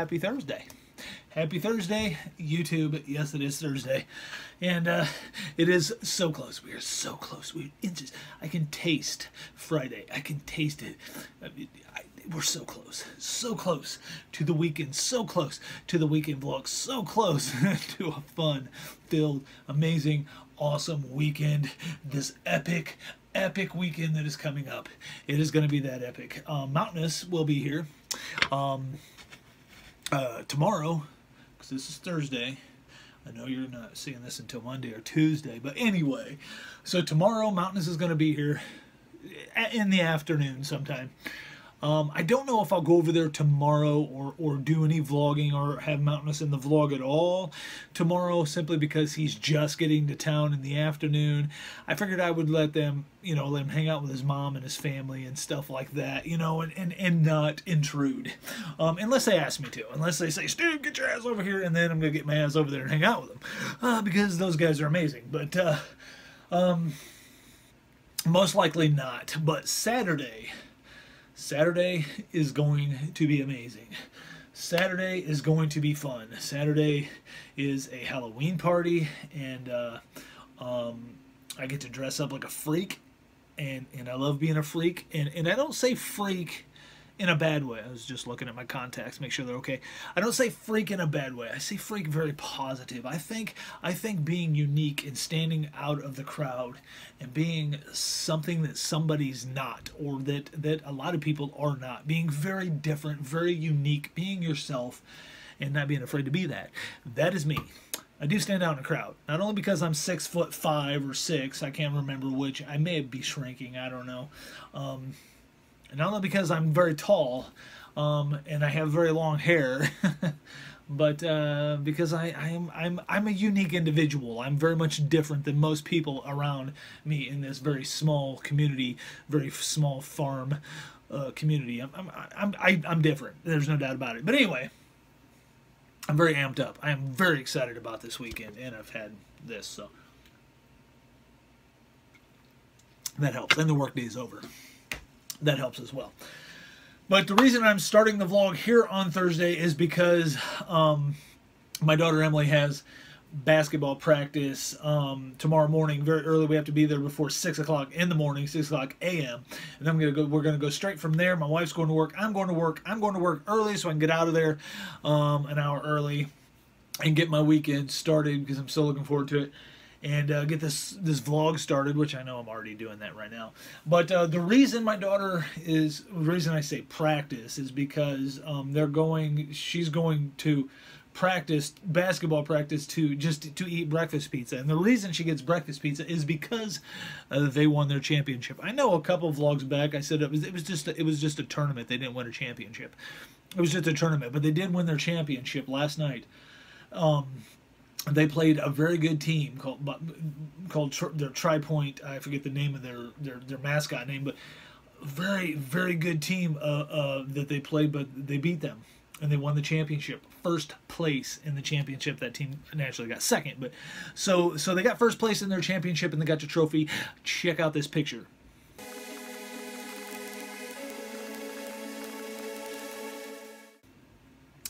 happy Thursday. Happy Thursday, YouTube. Yes, it is Thursday. And it is so close. We are so close. We're inches. I can taste Friday. I can taste it. We're so close. So close to the weekend. So close to the weekend vlog. So close to a fun-filled, amazing, awesome weekend. This epic weekend that is coming up. It is going to be that epic. Mountainous will be here tomorrow, because this is Thursday. I know you're not seeing this until Monday or Tuesday, but anyway, so tomorrow Mountainous is going to be here in the afternoon sometime. I don't know if I'll go over there tomorrow or do any vlogging or have Mountainous in the vlog at all tomorrow, simply because he's just getting to town in the afternoon. I figured I would let them, let him hang out with his mom and his family and stuff like that, and not intrude. Unless they ask me to. Unless they say, Steve, get your ass over here, and then I'm going to get my ass over there and hang out with them. Because those guys are amazing. But, most likely not. But Saturday is going to be amazing. Saturday is going to be fun. Saturday is a Halloween party, and I get to dress up like a freak, and I love being a freak, and I don't say freak in a bad way. I was just looking at my contacts, make sure they're okay. I don't say freak in a bad way. I say freak very positive. I think being unique and standing out of the crowd and being something that somebody's not, or that a lot of people are not, being very different, very unique, being yourself and not being afraid to be that. That is me. I do stand out in a crowd, not only because I'm 6'5" or 6, I can't remember which. I may be shrinking, I don't know. Not only because I'm very tall, and I have very long hair, but because I'm a unique individual. I'm very much different than most people around me in this very small community, very small farm community. I'm different. There's no doubt about it. But anyway, I'm very amped up. I am very excited about this weekend, and I've had this, so that helps. And the workday is over. That helps as well. But the reason I'm starting the vlog here on Thursday is because my daughter Emily has basketball practice tomorrow morning very early. We have to be there before 6 o'clock in the morning, 6 o'clock a.m. And then we're going to go straight from there. My wife's going to work. I'm going to work. I'm going to work early so I can get out of there an hour early and get my weekend started, because I'm so looking forward to it. And get this vlog started, which I know I'm already doing that right now. But the reason my daughter the reason I say practice is because she's going to basketball practice to eat breakfast pizza. And the reason she gets breakfast pizza is because they won their championship. I know a couple of vlogs back I said it was just a tournament. They didn't win a championship. It was just a tournament, but they did win their championship last night. They played a very good team called their Tri-Point. I forget the name of their mascot name, but very, very good team that they played, but they beat them and they won the championship. First place in the championship. That team naturally got second, but so they got first place in their championship and they got the trophy. Check out this picture.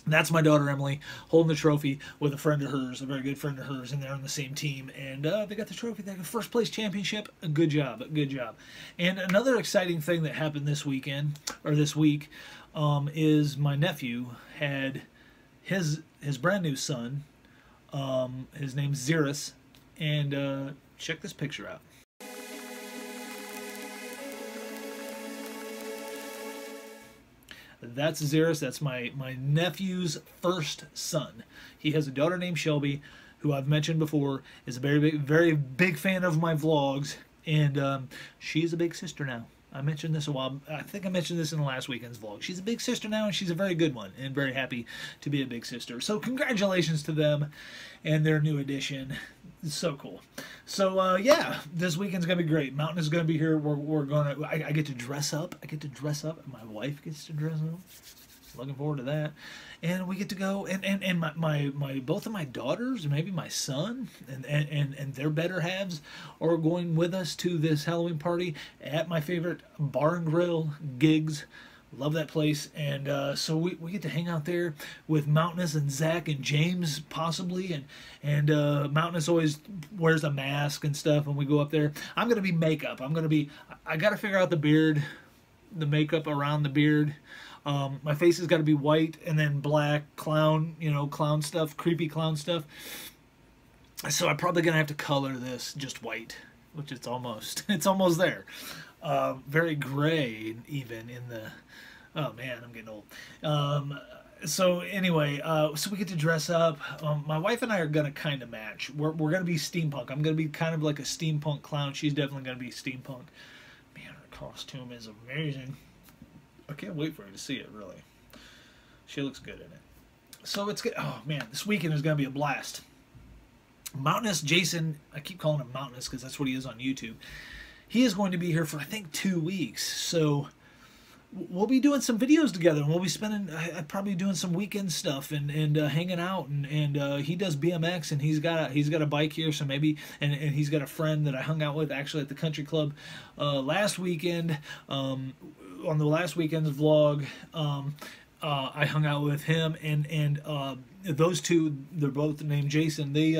That's my daughter Emily holding the trophy with a friend of hers, a very good friend of hers, and they're on the same team. And they got the trophy. They got the first place championship. Good job, good job. And another exciting thing that happened this week, is my nephew had his brand new son. His name's Xeris, and check this picture out. That's Xeris. That's my nephew's first son. He has a daughter named Shelby, who I've mentioned before is a very big fan of my vlogs, and she's a big sister now. I mentioned this a while. I think I mentioned this in the last weekend's vlog. She's a big sister now, and she's a very good one, and very happy to be a big sister. So congratulations to them and their new addition. It's so cool. So yeah, this weekend's gonna be great. Mountain is gonna be here. I get to dress up. My wife gets to dress up. Looking forward to that. And we get to go, and my both of my daughters, and maybe my son, and their better halves are going with us to this Halloween party at my favorite bar and grill, Gigs Love that place. And so we get to hang out there with Mountainous and Zach and James possibly. And Mountainous always wears a mask and stuff when we go up there. I'm going to be makeup. I got to figure out the beard, the makeup around the beard. My face has got to be white and then black clown, clown stuff, creepy clown stuff. So I'm probably going to have to color this just white, which it's almost there. Very gray even in the, oh man, I'm getting old. So anyway, so we get to dress up. My wife and I are going to kind of match. We're going to be steampunk. I'm going to be kind of like a steampunk clown. She's definitely going to be steampunk. Man, her costume is amazing. I can't wait for her to see it, really. She looks good in it. So it's good. Oh man, this weekend is going to be a blast. Mountainous Jason, I keep calling him Mountainous because that's what he is on YouTube. He is going to be here for, I think, 2 weeks. So we'll be doing some videos together, and we'll be spending, probably doing some weekend stuff and hanging out. And he does BMX, and he's got a bike here, so maybe, and he's got a friend that I hung out with actually at the country club last weekend. On the last weekend's vlog, I hung out with him and those two. They're both named Jason. They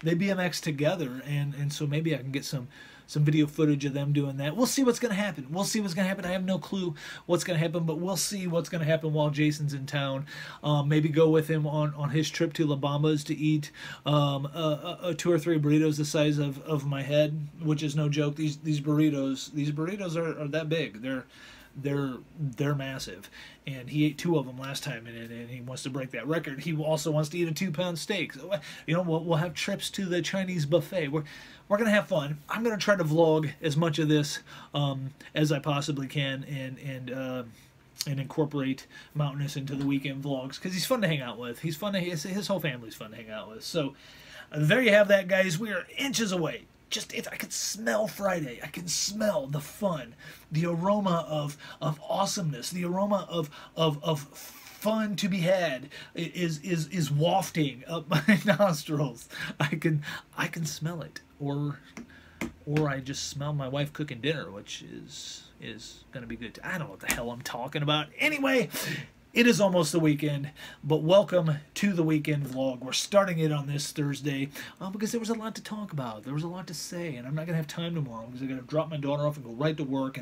BMX together, and so maybe I can get some video footage of them doing that. We'll see what's going to happen. I have no clue what's going to happen, but we'll see what's going to happen while Jason's in town. Maybe go with him on his trip to La Bamba's to eat 2 or 3 burritos the size of my head, which is no joke. These burritos are that big. They're massive, and he ate 2 of them last time, and he wants to break that record. He also wants to eat a 2-pound steak. So, we'll have trips to the Chinese buffet. We're gonna have fun. I'm gonna try to vlog as much of this as I possibly can, and incorporate Mountainous into the weekend vlogs because he's fun to hang out with. He's fun to his whole family's fun to hang out with. So there you have that, guys. We are inches away. Just if I could smell Friday, I can smell the fun, the aroma of awesomeness, the aroma of fun to be had is wafting up my nostrils. I can smell it, or I just smell my wife cooking dinner, which is gonna be good. I don't know what the hell I'm talking about. Anyway. It is almost the weekend, but welcome to the weekend vlog. We're starting it on this Thursday because there was a lot to talk about. There was a lot to say, and I'm not going to have time tomorrow because I'm going to drop my daughter off and go right to work.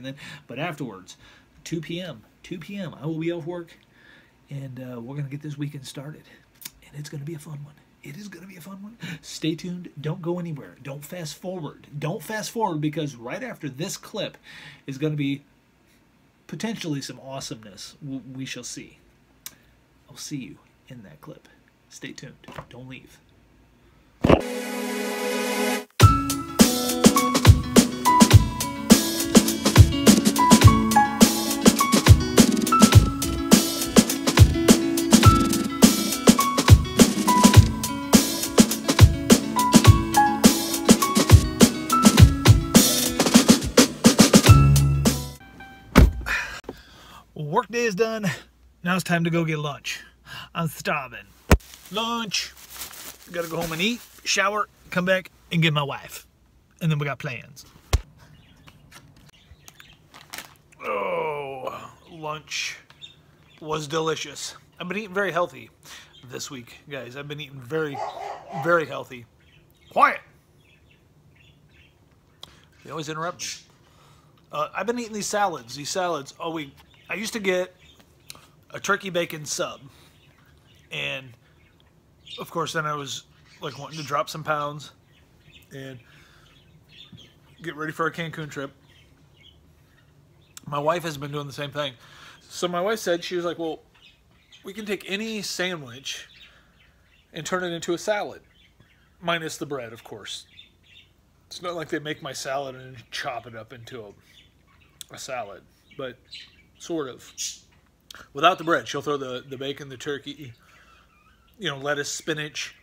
But afterwards, 2 p.m., I will be off work, and we're going to get this weekend started. And it's going to be a fun one. It is going to be a fun one. Stay tuned. Don't go anywhere. Don't fast forward. Don't fast forward because right after this clip is going to be potentially some awesomeness. We shall see. I'll see you in that clip. Stay tuned. Don't leave. Workday is done. Now it's time to go get lunch. I'm starving. Lunch. Gotta go home and eat, shower, come back, and get my wife. And then we got plans. Oh, lunch was delicious. I've been eating very healthy this week, guys. I've been eating very, very healthy. Quiet! They always interrupt me. I've been eating these salads all week. I used to get a turkey bacon sub, and of course then I was like wanting to drop some pounds and get ready for a Cancun trip. My wife has been doing the same thing. So my wife said, she was like, well, we can take any sandwich and turn it into a salad, minus the bread, of course. It's not like they make my salad and chop it up into a salad, but sort of. Without the bread, she'll throw the bacon, the turkey, lettuce, spinach,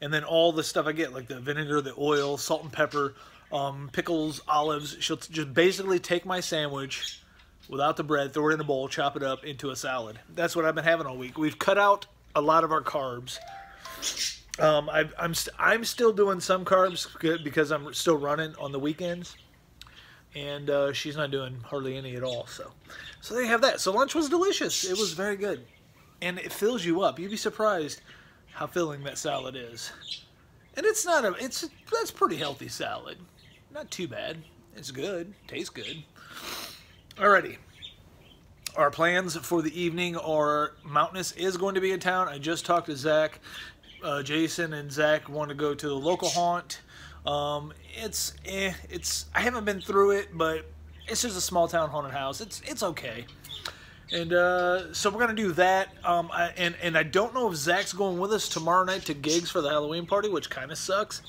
and then all the stuff I get, like the vinegar, the oil, salt and pepper, pickles, olives. She'll just basically take my sandwich without the bread, throw it in a bowl, chop it up into a salad. That's what I've been having all week. We've cut out a lot of our carbs. I'm still doing some carbs because I'm still running on the weekends. and she's not doing hardly any at all. So they have that. So lunch was delicious. It was very good, and it fills you up. You'd be surprised how filling that salad is. And it's not that's pretty healthy salad. Not too bad. It's good. Tastes good. Alrighty. Our plans for the evening are Mountainous is going to be in town. I just talked to Zach. Jason and Zach want to go to the local haunt. I haven't been through it, but it's just a small town haunted house. It's okay. And so we're gonna do that. And I don't know if Zach's going with us tomorrow night to gigs for the Halloween party, which kind of sucks.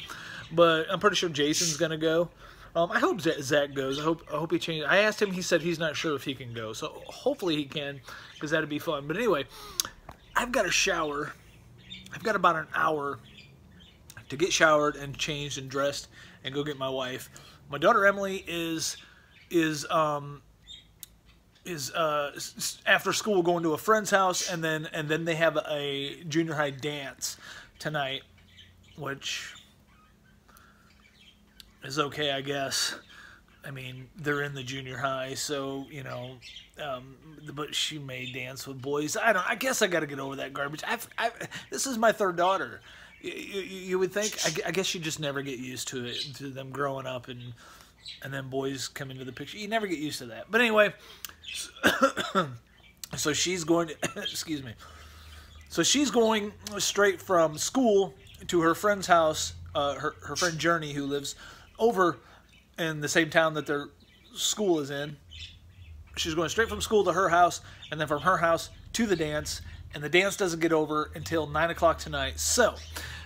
But I'm pretty sure Jason's gonna go. I hope Zach goes. I hope he changes. I asked him. He said he's not sure if he can go. So hopefully he can, because that'd be fun. But anyway, I've got to shower. I've got about an hour to get showered and changed and dressed and go get my wife. My daughter Emily is after school going to a friend's house, and then they have a junior high dance tonight, which is okay, I guess. I mean, they're in the junior high, so you know. But she may dance with boys. I guess I got to get over that garbage. This is my third daughter. You would think. I guess you just never get used to it, to them growing up, and then boys come into the picture. You never get used to that. But anyway, so she's going to excuse me. So she's going straight from school to her friend's house. Her friend Journey, who lives over in the same town that their school is in. She's going straight from school to her house, and then from her house to the dance, and the dance doesn't get over until 9 o'clock tonight. So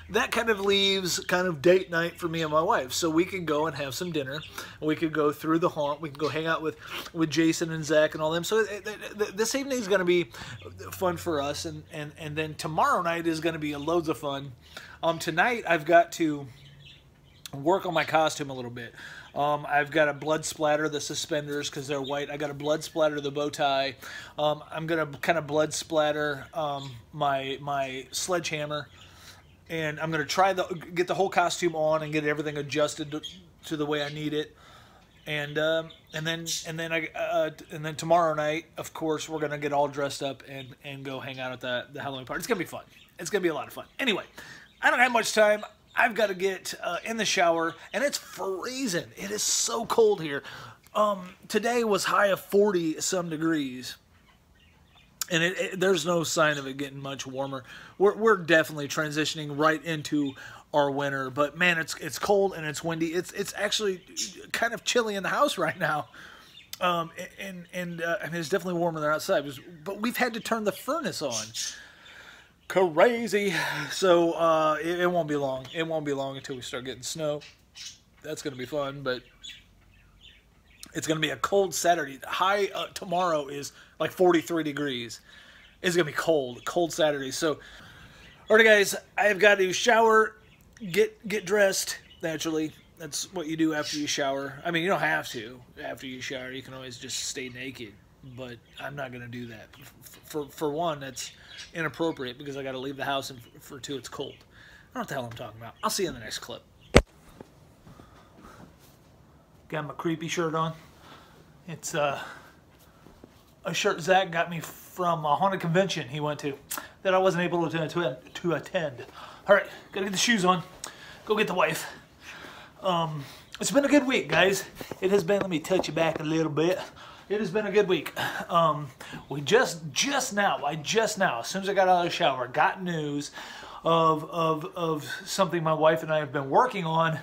that kind of leaves kind of date night for me and my wife. So we can go and have some dinner. We could go through the haunt. We can go hang out with Jason and Zach and all them. So this evening is going to be fun for us, and then tomorrow night is going to be loads of fun. Tonight I've got to work on my costume a little bit. I've got to blood splatter the suspenders because they're white. I got to blood splatter the bow tie. I'm gonna kind of blood splatter my sledgehammer, and I'm gonna try get the whole costume on and get everything adjusted to the way I need it. And then tomorrow night, of course, we're gonna get all dressed up and go hang out at the Halloween party. It's gonna be fun. It's gonna be a lot of fun. Anyway, I don't have much time. I've got to get in the shower, and it's freezing. It is so cold here. Today was high of 40-some degrees, and there's no sign of it getting much warmer. We're definitely transitioning right into our winter, but man, it's cold and it's windy. It's actually kind of chilly in the house right now, I mean, it's definitely warmer than outside. But we've had to turn the furnace on. Crazy. So it won't be long. It won't be long until we start getting snow. That's going to be fun, but it's going to be a cold Saturday. High tomorrow is like 43 degrees. It's going to be cold Saturday. So, all right, guys, I've got to shower, get dressed. Naturally, that's what you do after you shower. I mean, you don't have to after you shower. You can always just stay naked, but I'm not going to do that. For one, that's inappropriate because I got to leave the house, and for two, it's cold. I don't know what the hell I'm talking about. I'll see you in the next clip. Got my creepy shirt on. It's a shirt Zach got me from a haunted convention he went to that I wasn't able to attend. All right, gotta get the shoes on. Go get the wife. It's been a good week, guys. It has been. Let me touch you back a little bit. It has been a good week. We just now, as soon as I got out of the shower, got news of something my wife and I have been working on,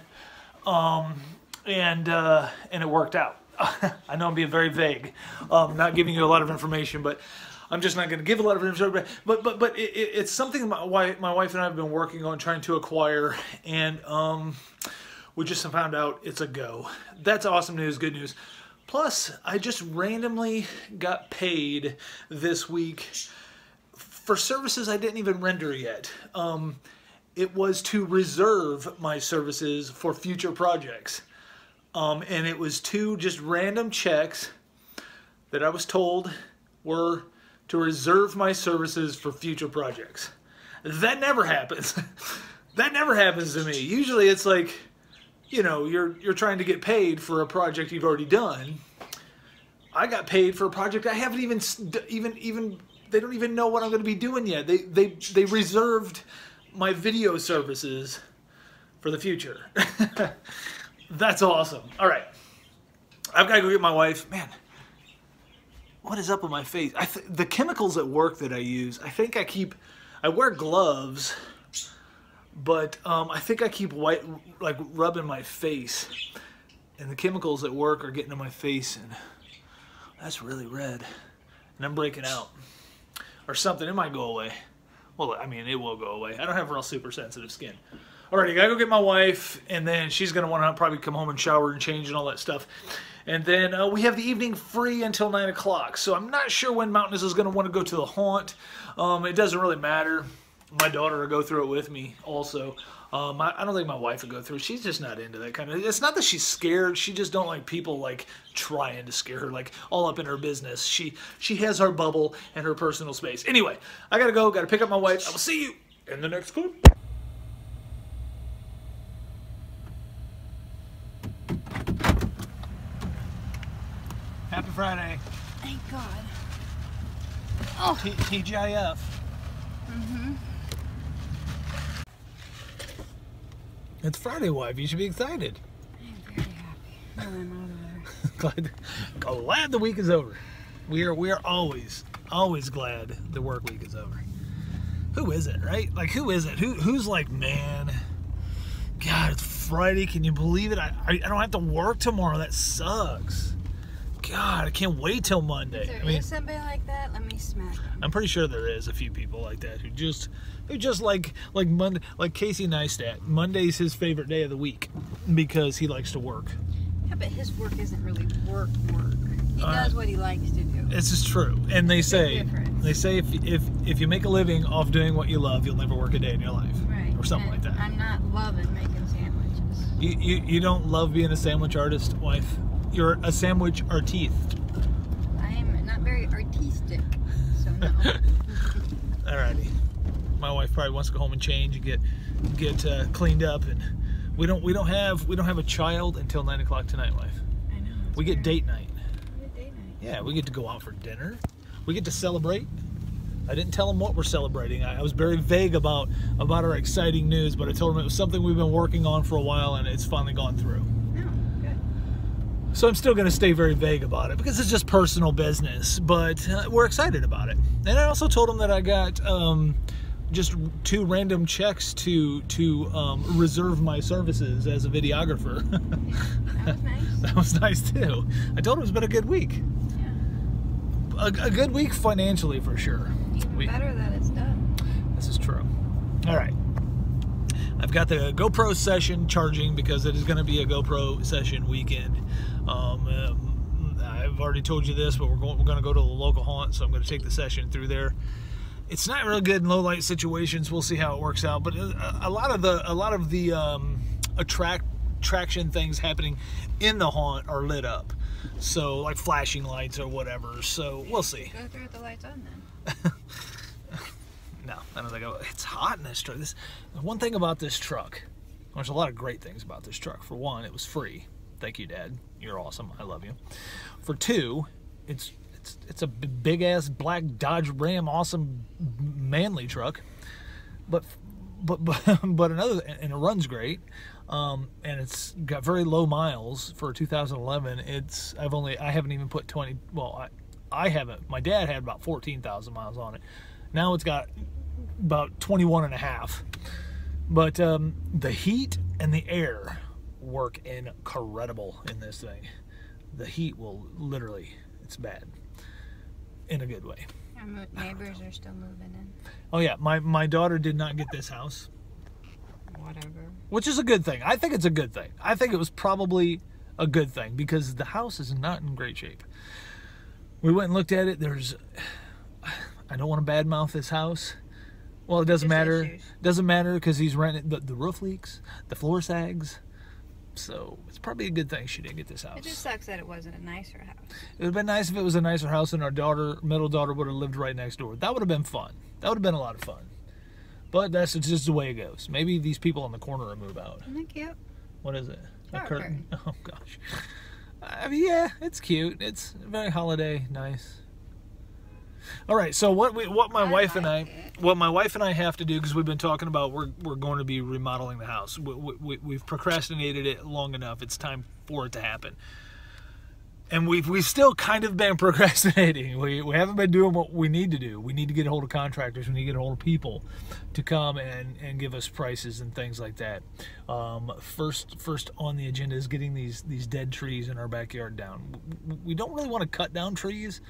and it worked out. I know I'm being very vague, not giving you a lot of information, but I'm just not going to give a lot of information. But it's something my wife and I have been working on trying to acquire, and we just found out it's a go. That's awesome news, good news. Plus, I just randomly got paid this week for services I didn't even render yet. It was to reserve my services for future projects. And it was 2 just random checks that I was told were to reserve my services for future projects. That never happens. That never happens to me. Usually it's like, you know, you're trying to get paid for a project you've already done. I got paid for a project I haven't even they don't even know what I'm going to be doing yet. They reserved my video services for the future. That's awesome. All right. I've got to go get my wife. Man, what is up with my face? The chemicals at work that I use, I think I wear gloves, but I think I keep rubbing my face, and the chemicals at work are getting to my face, and that's really red, and I'm breaking out or something. It might go away. Well, I mean, it will go away. I don't have real super sensitive skin. Alright, I gotta go get my wife, and then she's gonna want to probably come home and shower and change and all that stuff. And then we have the evening free until 9 o'clock. So I'm not sure when Mountainous is gonna want to go to the haunt. It doesn't really matter. My daughter will go through it with me also. I don't think my wife would go through it. She's just not into that kind of... It's not that she's scared. She just don't like people like trying to scare her, like all up in her business. She has her bubble and her personal space. Anyway, I gotta go. Gotta pick up my wife. I will see you in the next clip. Happy Friday. Thank God. Oh. TGIF. Mm-hmm. It's Friday, wife. You should be excited. I'm very happy. I'm out of there. glad the week is over. We are always glad the work week is over. Who is it, right? Like, who is it? Who's like, man, God, it's Friday. Can you believe it? I don't have to work tomorrow. That sucks. God, I can't wait till Monday. Is there somebody like that? Let me smack him. I'm pretty sure there is a few people like that who just like Monday, like Casey Neistat. Monday's his favorite day of the week because he likes to work. Yeah, but his work isn't really work. He does what he likes to do. This is true, and they say if you make a living off doing what you love, you'll never work a day in your life, right? Or something like that. I'm not loving making sandwiches. You don't love being a sandwich artist, wife? You're a sandwich artiste. I am not very artistic, so no. Alrighty. My wife probably wants to go home and change and get cleaned up, and we don't have a child until 9 o'clock tonight, wife. I know. We get date night. We get date night. Yeah, we get to go out for dinner. We get to celebrate. I didn't tell him what we're celebrating. I was very vague about our exciting news, but I told him it was something we've been working on for a while, and it's finally gone through. So I'm still going to stay very vague about it because it's just personal business, but we're excited about it. And I also told him that I got just 2 random checks to reserve my services as a videographer. That was nice. That was nice too. I told him it's been a good week. Yeah. A good week financially for sure. Even better that it's done. This is true. All right. I've got the GoPro session charging because it is going to be a GoPro session weekend. I've already told you this, but we're going to go to the local haunt, so I'm going to take the session through there. It's not real good in low light situations. We'll see how it works out. But a lot of the attraction things happening in the haunt are lit up, so like flashing lights or whatever. So we'll see. Go through with the lights on then. No, I don't think it's hot in this truck. One thing about this truck, there's a lot of great things about this truck. For one, it was free. Thank you, Dad. You're awesome. I love you. For two, it's a big ass black Dodge Ram, awesome manly truck. But another, and it runs great. And it's got very low miles for 2011. I haven't even put 20. Well, I haven't. My dad had about 14,000 miles on it. Now it's got about 21 and a half. But the heat and the air work incredible in this thing. The heat will literally, it's bad in a good way. Our neighbors are still moving in. Oh yeah, my daughter did not get this house. Whatever. Which is a good thing. I think it's a good thing. I think it was probably a good thing because the house is not in great shape. We went and looked at it. I don't want to badmouth this house. Well, it doesn't matter. It doesn't matter because he's renting. The roof leaks, the floor sags. So it's probably a good thing she didn't get this house. It just sucks that it wasn't a nicer house. It would have been nice if it was a nicer house and our middle daughter would have lived right next door. That would have been fun. That would have been a lot of fun. But that's just the way it goes. Maybe these people on the corner will move out. Isn't that cute? What is it? Shower curtain. Oh gosh. I mean, yeah, it's cute. It's very holiday, nice. All right, so what my wife and I have to do, because we've been talking about we're going to be remodeling the house. We've procrastinated it long enough. It's time for it to happen. And we've still kind of been procrastinating. We haven't been doing what we need to do. We need to get a hold of contractors. We need to get a hold of people to come and give us prices and things like that. First on the agenda is getting these dead trees in our backyard down. We don't really want to cut down trees,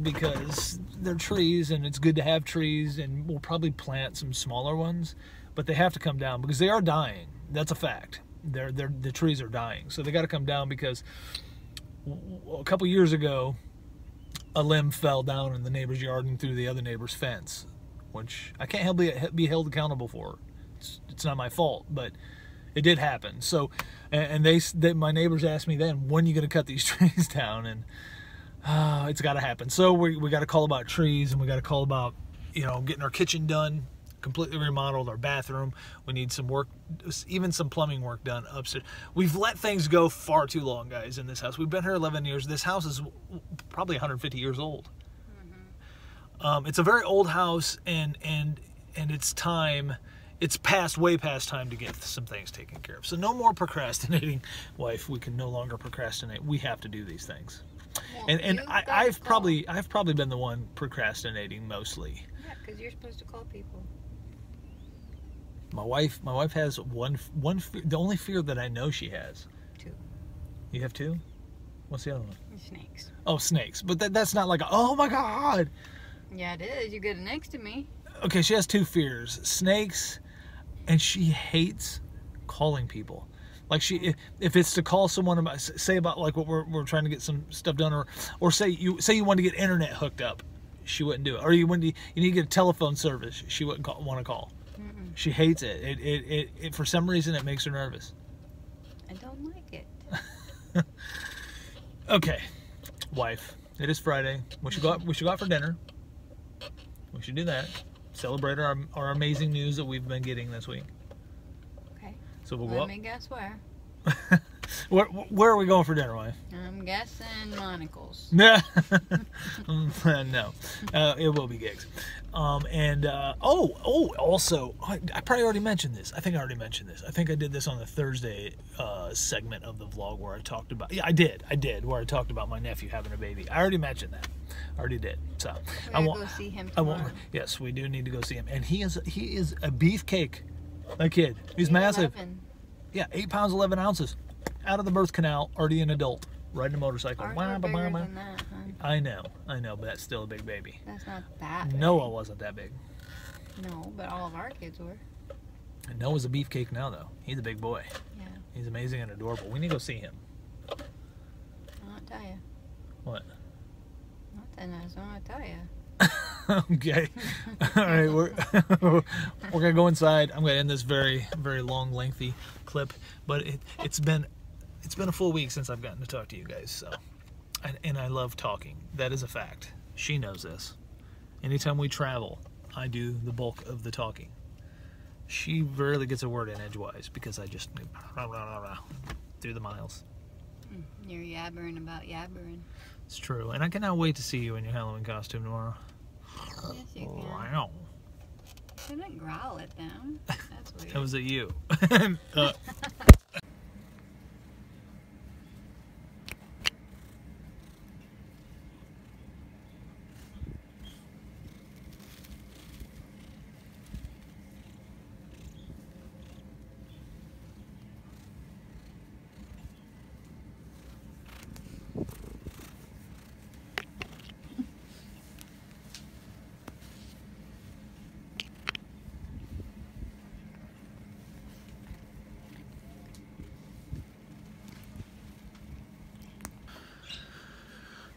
because they're trees and it's good to have trees, and we'll probably plant some smaller ones, but they have to come down because they are dying. That's a fact. The trees are dying, so they got to come down, because a couple years ago a limb fell down in the neighbor's yard and through the other neighbor's fence, which I can't be held accountable for. It's not my fault, but it did happen. So, and my neighbors asked me then, when are you going to cut these trees down? And it's got to happen. So we got to call about trees, and we got to call about getting our kitchen done, completely remodeled, our bathroom. We need some work, even some plumbing work done upstairs. We've let things go far too long, guys, in this house. We've been here 11 years. This house is probably 150 years old. Mm-hmm. It's a very old house, and it's time. It's way past time to get some things taken care of. So no more procrastinating, wife. We can no longer procrastinate. We have to do these things. Well, and I've probably been the one procrastinating mostly. Yeah, because you're supposed to call people. My wife has one fear, the only fear that I know she has. 2. You have 2? What's the other one? Snakes. Oh, snakes. But that's not like oh my God. Yeah, it is. You get it next to me. Okay, she has 2 fears: snakes, and she hates calling people. Like if it's to call someone about like what we're trying to get some stuff done, or say you want to get internet hooked up, she wouldn't do it. Or you need to get a telephone service, she wouldn't want to call. Mm-mm. She hates it. It for some reason it makes her nervous. I don't like it. Okay, wife. It is Friday. We should go out for dinner. We should do that. Celebrate our amazing news that we've been getting this week. So we'll go up. Let me guess where. Where are we going for dinner, wife? I'm guessing Monical's. No. It will be Gigs. Also, I probably already mentioned this. I think I already mentioned this. I think I did this on the Thursday segment of the vlog where I talked about. Yeah, I did. Where I talked about my nephew having a baby. I already mentioned that. I already did. So I want to go see him tomorrow. Yes, we do need to go see him, and he is a beefcake. That kid, he's massive. 11. Yeah, 8 pounds 11 ounces, out of the birth canal, already an adult, riding a motorcycle. Ours are bigger than that, huh? I know, but that's still a big baby. That's not that big. Noah wasn't that big. No, but all of our kids were. And Noah's a beefcake now, though. He's a big boy. Yeah. He's amazing and adorable. We need to go see him. I'll tell you. What? Nothing. I was going to tell you. Okay. All right, we're gonna go inside. I'm gonna end this very, very long, lengthy clip, but it's been a full week since I've gotten to talk to you guys. So, and I love talking. That is a fact. She knows this. Anytime we travel, I do the bulk of the talking. She rarely gets a word in edgewise because I just through the miles. You're yabbering about yabbering. It's true, and I cannot wait to see you in your Halloween costume tomorrow. Yes, you can. Wow. You didn't growl it down. That's weird. That was at you.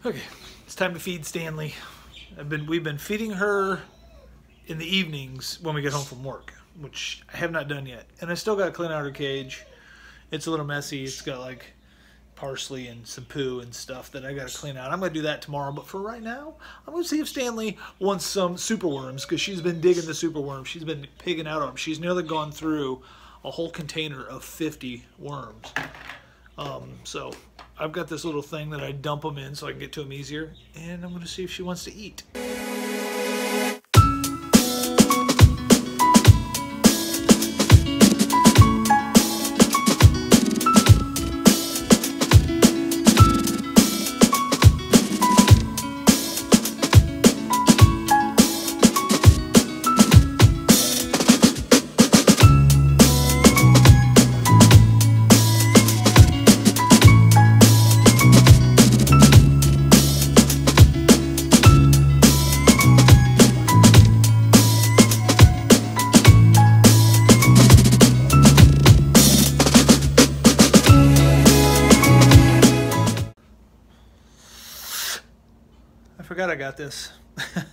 Okay, it's time to feed Stanley. We've been feeding her in the evenings when we get home from work, which I have not done yet. And I still got to clean out her cage. It's a little messy. It's got like parsley and some poo and stuff that I got to clean out. I'm going to do that tomorrow. But for right now, I'm going to see if Stanley wants some super worms, because she's been digging the super worms. She's been pigging out on them. She's nearly gone through a whole container of 50 worms. So I've got this little thing that I dump them in so I can get to them easier, and I'm going to see if she wants to eat. I forgot I got this. I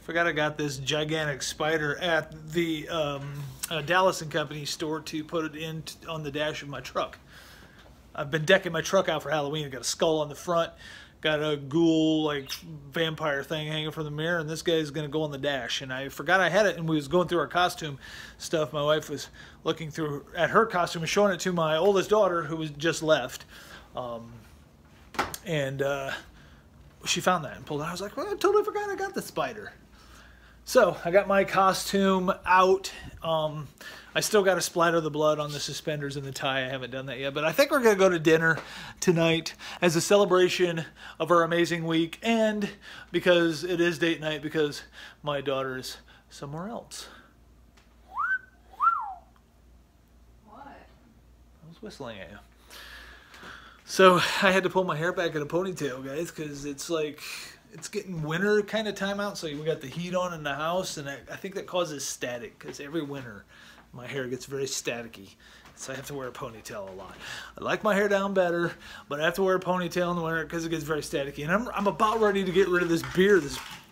forgot I got this gigantic spider at the Dallas & Company store to put it in on the dash of my truck. I've been decking my truck out for Halloween. I got a skull on the front, got a ghoul like vampire thing hanging from the mirror, and this guy's gonna go on the dash. And I forgot I had it, and we was going through our costume stuff. My wife was looking through at her costume and showing it to my oldest daughter, who was just left, she found that and pulled it out. I was like, well, I totally forgot I got the spider. So I got my costume out. I still got to splatter the blood on the suspenders and the tie. I haven't done that yet, but I think we're going to go to dinner tonight as a celebration of our amazing week, and because it is date night, because my daughter is somewhere else. What? I was whistling at you. So I had to pull my hair back in a ponytail, guys, because it's like, it's getting winter kind of time out, so we got the heat on in the house, and I think that causes static, because every winter my hair gets very staticky, so I have to wear a ponytail a lot. I like my hair down better, but I have to wear a ponytail in the winter because it gets very staticky, and I'm about ready to get rid of this beard.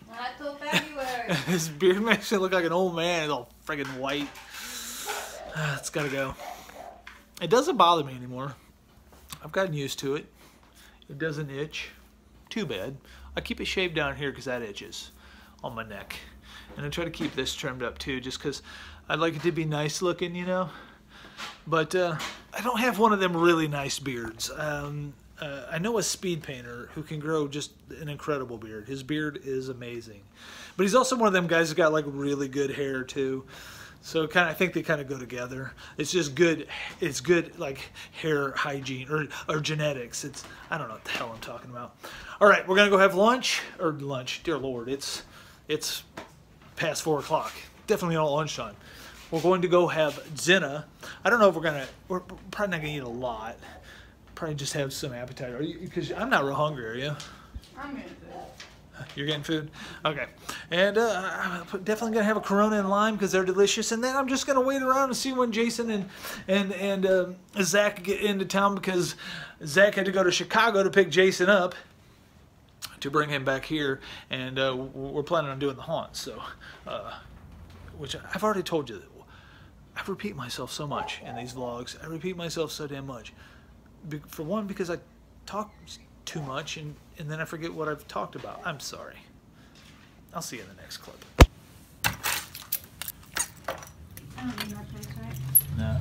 Not till February. This beard makes me look like an old man. It's all friggin' white. It's gotta go. It doesn't bother me anymore. I've gotten used to it. It doesn't itch too bad. I keep it shaved down here because that itches on my neck. And I try to keep this trimmed up too, just because I'd like it to be nice looking, you know. But I don't have one of them really nice beards. I know a speed painter who can grow just an incredible beard. His beard is amazing. But he's also one of them guys who's got like really good hair too. So I think they kind of go together. It's just good. It's good like hair hygiene or genetics. I don't know what the hell I'm talking about. All right, we're gonna go have lunch. Dear Lord, it's past 4 o'clock. Definitely not lunchtime. We're going to go have dinner. I don't know if we're probably not gonna eat a lot. Probably just have some appetite. Are you? Because I'm not real hungry. Are you? I'm getting food. You're getting food? Okay. And I'm definitely going to have a Corona and lime because they're delicious. And then I'm just going to wait around and see when Jason and Zach get into town, because Zach had to go to Chicago to pick Jason up to bring him back here. And we're planning on doing the haunt. So, which I've already told you. I repeat myself so much in these vlogs. I repeat myself so damn much. For one, because I talk too much, and then I forget what I've talked about. I'm sorry. I'll see you in the next clip. I don't need that place, right? No.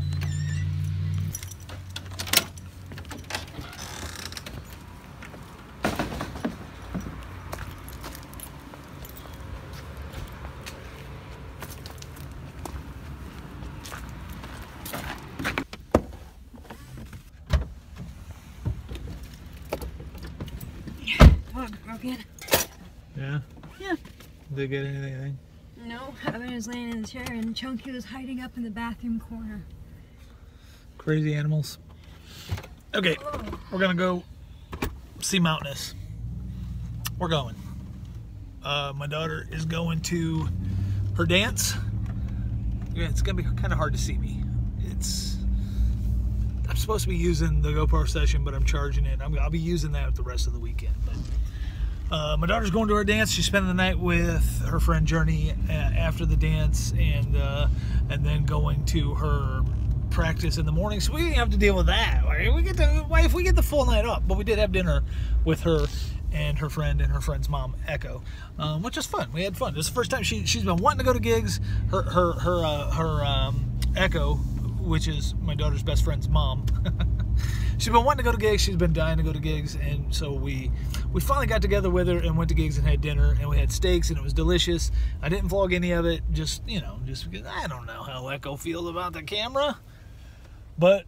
Broken. Yeah? Yeah. Did they get anything? No, I was laying in the chair and Chunky was hiding up in the bathroom corner. Crazy animals. Okay, we're gonna go see Mountainous. We're going. My daughter is going to her dance. Yeah, it's gonna be kind of hard to see me. I'm supposed to be using the GoPro session, but I'm charging it. I'll be using that the rest of the weekend. But my daughter's going to her dance. She's spending the night with her friend Journey after the dance, and then going to her practice in the morning. So we didn't have to deal with that. We get the full night up. But we did have dinner with her and her friend's mom, Echo, which was fun. We had fun. This is the first time she's been wanting to go to gigs. Her Echo which is my daughter's best friend's mom. She's been wanting to go to gigs. She's been dying to go to gigs, and so we finally got together with her and went to gigs and had dinner, and we had steaks, and it was delicious. I didn't vlog any of it, just because I don't know how Echo feels about the camera, but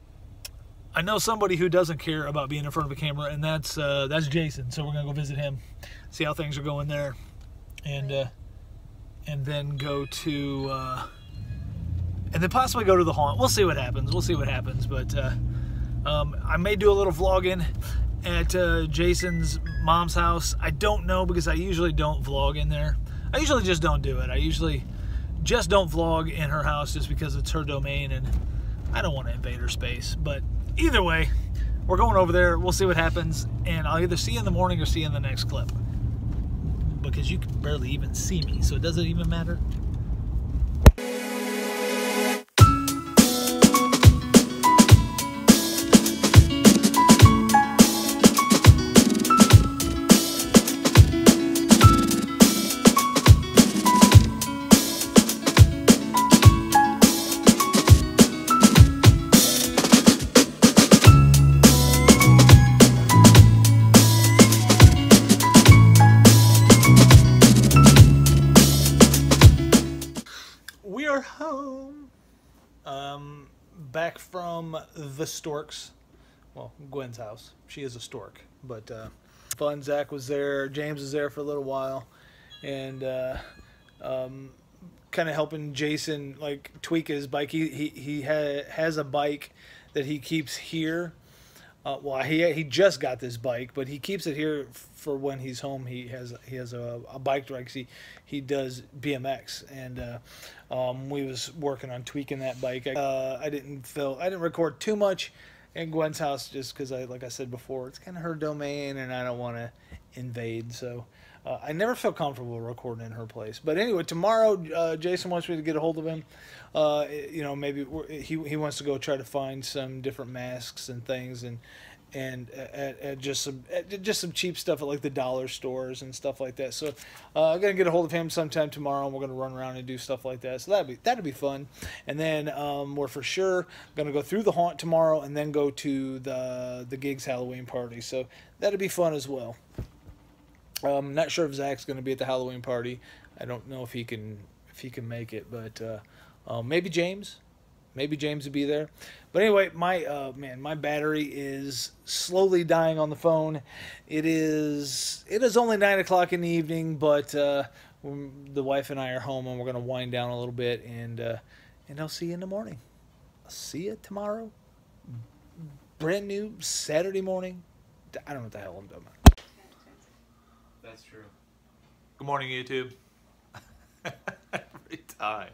I know somebody who doesn't care about being in front of a camera, and that's Jason. So we're gonna go visit him, see how things are going there, and then go to and then possibly go to the haunt. We'll see what happens. But I may do a little vlogging at Jason's mom's house. I don't know, because I usually don't vlog in there. I usually just don't do it. I usually just don't vlog in her house just because it's her domain and I don't want to invade her space. But either way, we're going over there. We'll see what happens, and I'll either see you in the morning or see you in the next clip, because you can barely even see me, so it doesn't even matter. Home. Back from the storks. Well, Gwen's house. She is a stork, but fun. Zach was there. James was there for a little while, and kind of helping Jason like tweak his bike. He has a bike that he keeps here. Well, he just got this bike, but he keeps it here for when he's home. He has a bike rack. He does BMX, and we was working on tweaking that bike. I didn't record too much in Gwen's house just because like I said before, it's kind of her domain, and I don't want to invade. So I never felt comfortable recording in her place. But anyway, tomorrow Jason wants me to get a hold of him. Maybe he wants to go try to find some different masks and things, and at just some cheap stuff at like the dollar stores and stuff like that. So I'm gonna get a hold of him sometime tomorrow, and we're gonna run around and do stuff like that. So that'd be fun. And then we're for sure gonna go through the haunt tomorrow, and then go to the Gigs Halloween party. So that'd be fun as well. I'm not sure if Zach's gonna be at the Halloween party. I don't know if he can make it, but maybe James. Maybe James will be there. But anyway, my battery is slowly dying on the phone. It is only 9 o'clock in the evening, but the wife and I are home, and we're gonna wind down a little bit, and I'll see you in the morning. I'll see you tomorrow. Brand new Saturday morning. I don't know what the hell I'm doing. That's true. Good morning, YouTube. Every time.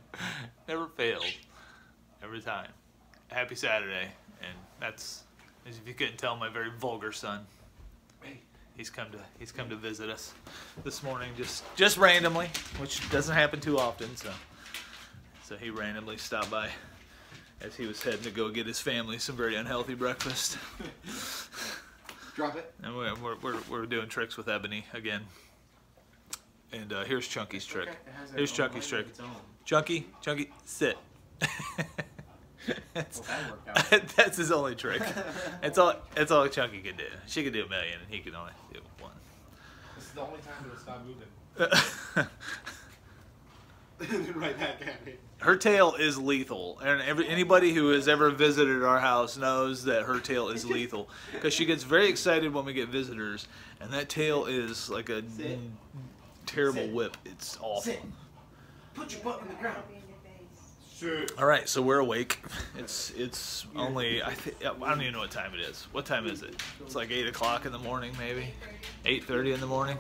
Never fails. Every time. Happy Saturday. And that's, as if you couldn't tell, my very vulgar son. He's come to visit us this morning, just randomly, which doesn't happen too often. So he randomly stopped by as he was heading to go get his family some very unhealthy breakfast. Drop it. And we're doing tricks with Ebony again. And here's Chunky's trick. Okay. Here's Chunky's trick. Chunky, sit. That's his only trick. It's all Chunky can do. She can do a million, and he can only do one. This is the only time it'll stop moving. Right back at me. Her tail is lethal, and anybody who has ever visited our house knows that her tail is lethal, because she gets very excited when we get visitors, and that tail is like a terrible whip. It's awful. Sit. Put your butt on the ground. All right, so we're awake. It's only I don't even know what time it is. What time is it? It's like 8 o'clock in the morning, maybe 8:30 in the morning.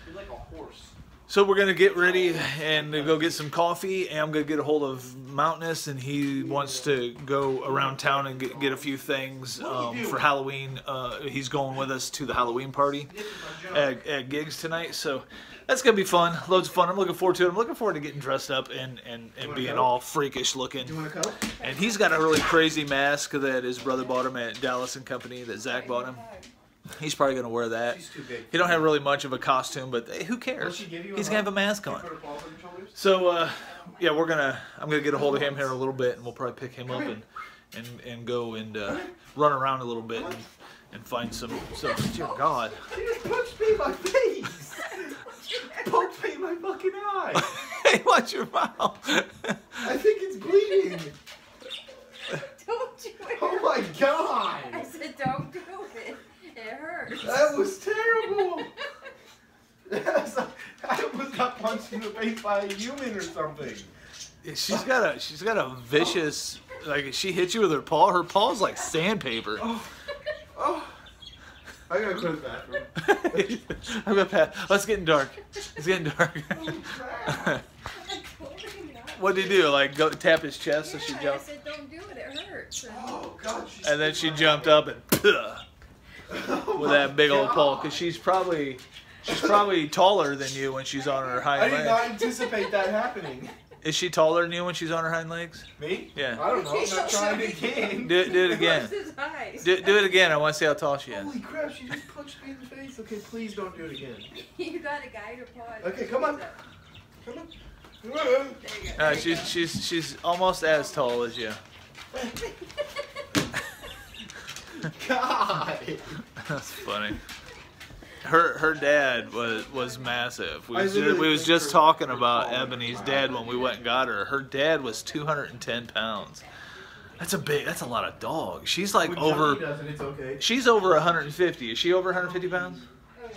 You're like a horse. So we're gonna get ready and go get some coffee, and I'm gonna get a hold of Mountainous, and he wants to go around town and get a few things for Halloween. He's going with us to the Halloween party at Gigs tonight, so that's gonna be fun. Loads of fun. I'm looking forward to it. I'm looking forward to getting dressed up and being all freakish looking. You want a Coke? And he's got a really crazy mask that his brother bought him at Dallas and Company, that Zach bought him. He's probably going to wear that. She's too big. He don't have really much of a costume, but hey, who cares? He's going to have a mask on. So, yeah, I'm going to get a hold of him here in a little bit, and we'll probably pick him up and go and run around a little bit and find some. Dear God. She just punched me in my face. Poked me in my fucking eye. Hey, watch your mouth. I think it's bleeding. Don't do it. Oh my God. I said don't do it. It hurts. That was terrible. I almost got punched in the face by a human or something. She's got a vicious, like, she hit you with her paw. Her paw's like sandpaper. Oh. I gotta close the bathroom. I'm gonna pass. Let's get dark. It's getting dark. What did he do? Like go tap his chest so she I jumped? said don't do it. It hurts. Oh God. And then she jumped up and with that big old paw, because she's probably taller than you when she's on her hind I did not legs. anticipate that happening. Is she taller than you when she's on her hind legs? Me? Yeah. I don't know. I'm not trying again. Do it again. His eyes. Do it again. I want to see how tall she is. Holy crap! She just punched me in the face. Okay, please don't do it again. You got a guide or paw. Okay, come on. Come on. There you go. She's almost as tall as you. God. That's funny. Her dad was massive. We literally was think just her- talking her about tall. Ebony's dad when we went and got her. Her dad was 210 pounds. That's a lot of dog. She's like When over. Johnny does it, it's okay. She's over 150. Is she over 150 pounds? Oh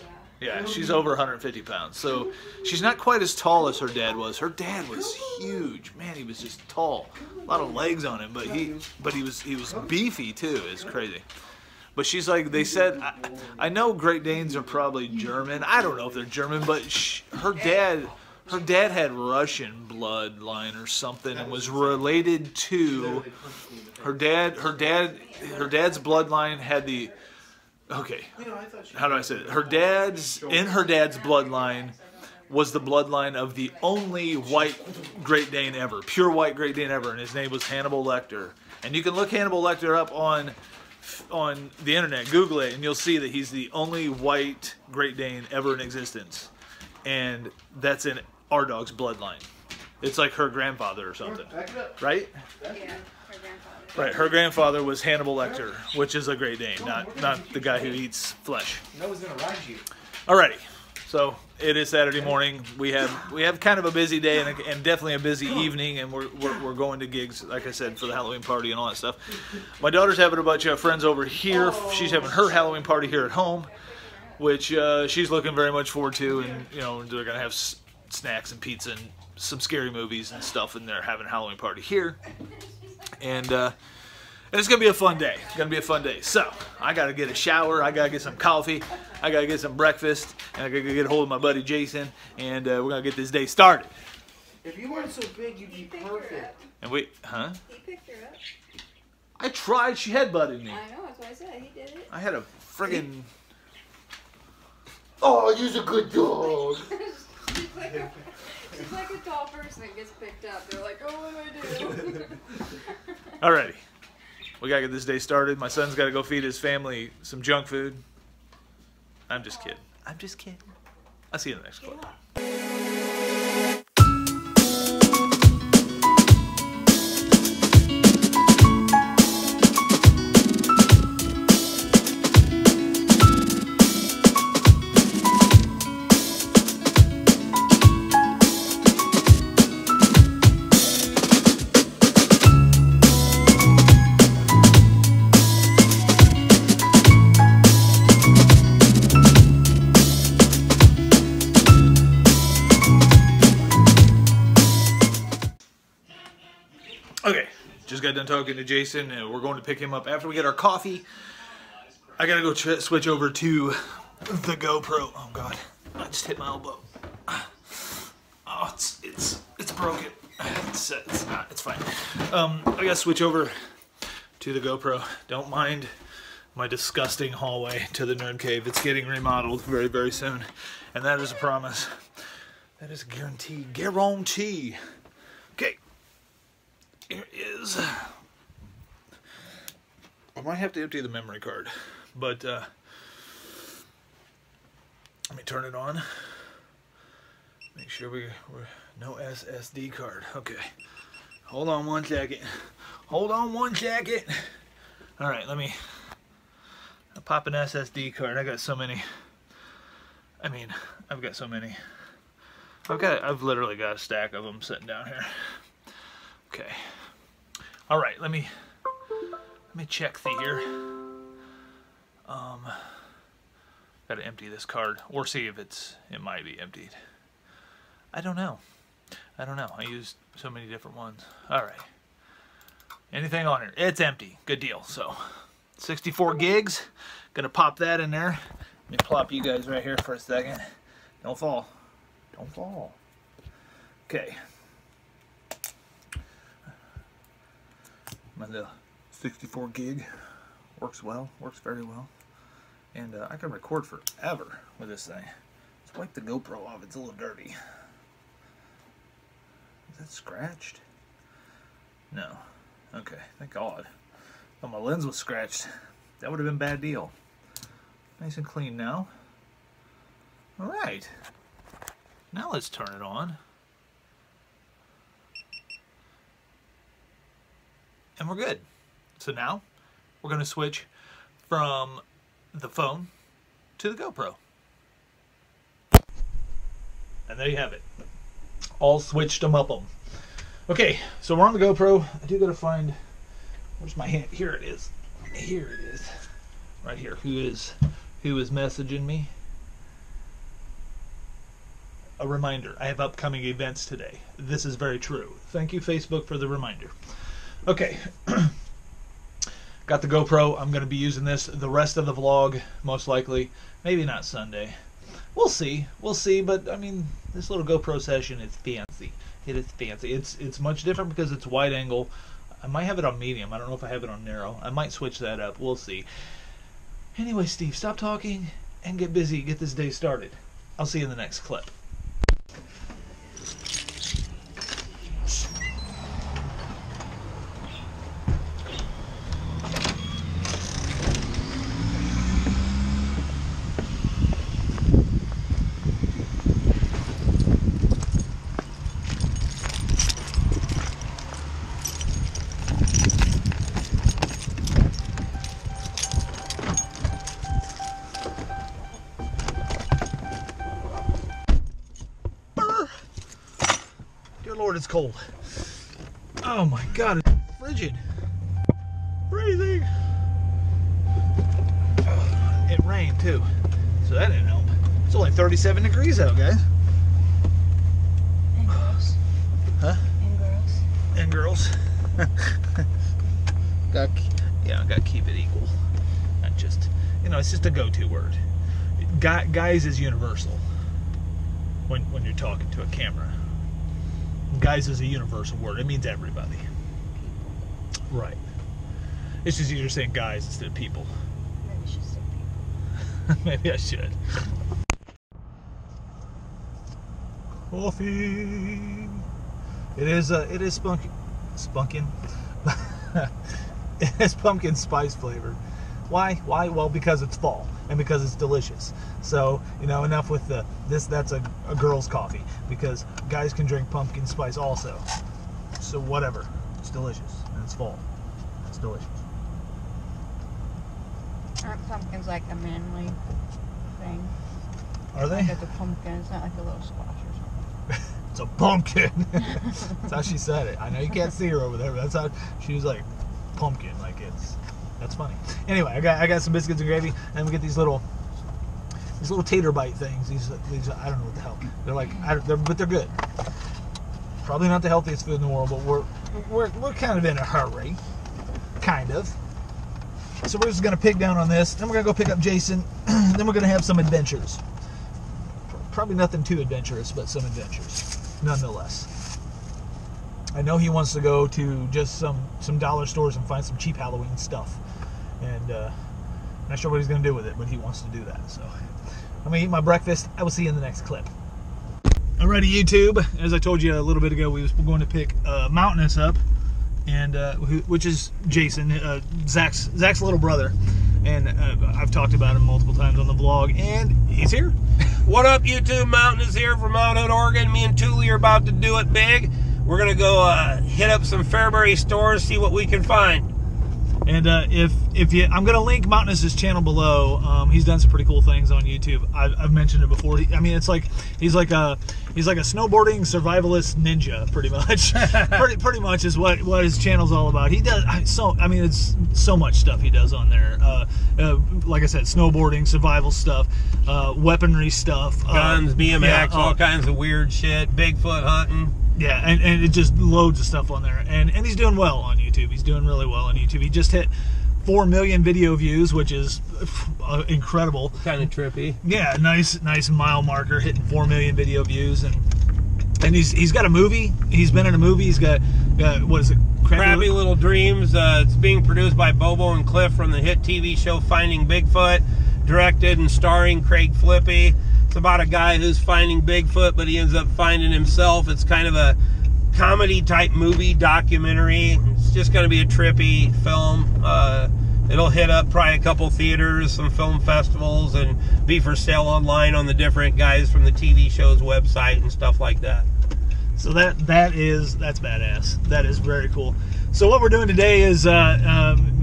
yeah. Yeah, she's over 150 pounds. So she's not quite as tall as her dad was. Her dad was huge. Man, he was just tall. A lot of legs on him, but he was beefy too. It's crazy. But she's like, they said, I know Great Danes are probably German. I don't know if they're German, but her dad had Russian bloodline or something and was related to her dad. Her dad's bloodline had the, okay, how do I say it? Her dad's bloodline was the bloodline of the only white Great Dane ever, pure white Great Dane ever, and his name was Hannibal Lecter. And you can look Hannibal Lecter up on the internet, Google it, and you'll see that he's the only white Great Dane ever in existence, and that's in our dog's bloodline. It's like her grandfather or something, right? Yeah. Her grandfather. Right. Her grandfather was Hannibal Lecter, which is a Great Dane, not the guy who eats flesh. No one's gonna ride you. Alrighty. So it is Saturday morning. We have kind of a busy day and definitely a busy evening, and we're going to gigs, like I said, for the Halloween party and all that stuff. My daughter's having a bunch of friends over here. She's having her Halloween party here at home, which she's looking very much forward to, and they're gonna have snacks and pizza and some scary movies and stuff, and they're having a Halloween party here, and it's going to be a fun day. It's going to be a fun day. So, I got to get a shower. I got to get some coffee. I got to get some breakfast. And I got to get a hold of my buddy Jason. And we're going to get this day started. If you weren't so big, you'd be perfect. And we, huh? He picked her up. I tried. She headbutted me. I know, that's what I said. He did it. I had a friggin'... Oh, you're a good dog. She's like a tall person that gets picked up. They're like, oh, what do I do? Alrighty. We got to get this day started. My son's got to go feed his family some junk food. I'm just kidding. I'm just kidding. I'll see you in the next clip. Okay, just got done talking to Jason, and we're going to pick him up after we get our coffee. I gotta go switch over to the GoPro. Oh God, I just hit my elbow. Oh, it's broken. It's fine. I gotta switch over to the GoPro. Don't mind my disgusting hallway to the Nerd Cave. It's getting remodeled very, very soon, and that is a promise. That is a guarantee. Guarantee. Okay. Here is. I might have to empty the memory card, but let me turn it on. Make sure we're no SSD card. Okay, hold on one second. Hold on one jacket. All right, let me pop an SSD card. I got so many. I mean, I've got so many. I've literally got a stack of them sitting down here. Okay. All right, let me check here. Got to empty this card or see if it might be emptied. I don't know. I used so many different ones. All right. Anything on here? It's empty. Good deal. So, 64 gigs. Gonna pop that in there. Let me plop you guys right here for a second. Don't fall. Don't fall. Okay. My little 64 gig works well. Works very well. And I can record forever with this thing. Let's wipe the GoPro off. It's a little dirty. Is that scratched? No. Okay, thank God. Oh, my lens was scratched. That would have been a bad deal. Nice and clean now. Alright. Now let's turn it on. And we're good. So now we're going to switch from the phone to the GoPro. And there you have it. All switched them up. Okay, so we're on the GoPro. I do gotta find, where's my hand? Here it is. Here it is. Right here. Who is messaging me? A reminder. I have upcoming events today. This is very true. Thank you, Facebook, for the reminder. Okay. Got the GoPro. I'm gonna be using this the rest of the vlog, most likely. Maybe not Sunday. We'll see. We'll see, but I mean, this little GoPro session is fancy. It is fancy. It's much different because it's wide angle. I might have it on medium. I don't know if I have it on narrow. I might switch that up. We'll see. Anyway, Steve, stop talking and get busy. Get this day started. I'll see you in the next clip. Lord, it's cold. Oh my God, it's frigid. Freezing. Oh, it rained too, so that didn't help. It's only 37 degrees out, guys. And girls. Huh? And girls. And girls. I gotta keep it equal. Not just, it's just a go-to word. Guys is universal when you're talking to a camera. Guys is a universal word. It means everybody. Right. It's just easier saying guys instead of people. Maybe you should say people. Maybe I should. Coffee. It is spunkin. It has pumpkin spice flavor. Why? Well, because it's fall and because it's delicious. So, enough with that's a girl's coffee, because guys can drink pumpkin spice also. So whatever. It's delicious. And it's fall. It's delicious. Aren't pumpkins like a manly thing? Are they? Like a pumpkin. It's not like a little squash or something. It's a pumpkin. That's how she said it. I know you can't see her over there, but that's how she was like, pumpkin. Like that's funny. Anyway, I got some biscuits and gravy, and we get these little tater bite things. These I don't know what the hell. They're like, but they're good. Probably not the healthiest food in the world, but we're kind of in a hurry, kind of. So we're just gonna pick down on this. Then we're gonna go pick up Jason. Then we're gonna have some adventures. Probably nothing too adventurous, but some adventures, nonetheless. I know he wants to go to just some dollar stores and find some cheap Halloween stuff, and not sure what he's going to do with it, but he wants to do that. So I'm going to eat my breakfast. I will see you in the next clip. Alrighty, YouTube. As I told you a little bit ago, we was going to pick Mountainous up, and which is Jason, Zach's little brother, and I've talked about him multiple times on the vlog, and he's here. What up, YouTube? Mountainous here from out in Oregon. Me and Tooley are about to do it big. we're gonna go hit up some Fairbury stores, see what we can find. And if you, I'm gonna link Mountainous' channel below. He's done some pretty cool things on YouTube. I've mentioned it before. I mean, it's like he's like a snowboarding survivalist ninja, pretty much. pretty much is what his channel's all about. He does I mean, it's so much stuff he does on there. Like I said, snowboarding, survival stuff, weaponry stuff, guns, BMX, yeah, all kinds of weird shit, Bigfoot hunting. Yeah, and it just loads of stuff on there, and he's doing well on YouTube. He's doing really well on YouTube. He just hit 4 million video views, which is incredible. Kind of trippy. Yeah, nice mile marker, hitting 4 million video views, and he's got a movie. He's been in a movie. He's got what is it? Crappy Little Dreams. It's being produced by Bobo and Cliff from the hit TV show Finding Bigfoot, directed and starring Craig Flippy. It's about a guy who's finding Bigfoot, but he ends up finding himself. It's kind of a comedy type movie documentary. It's just going to be a trippy film. It'll hit up probably a couple theaters, some film festivals, and be for sale online on the different guys from the TV show's website and stuff like that. So that's badass. That is very cool. So what we're doing today is me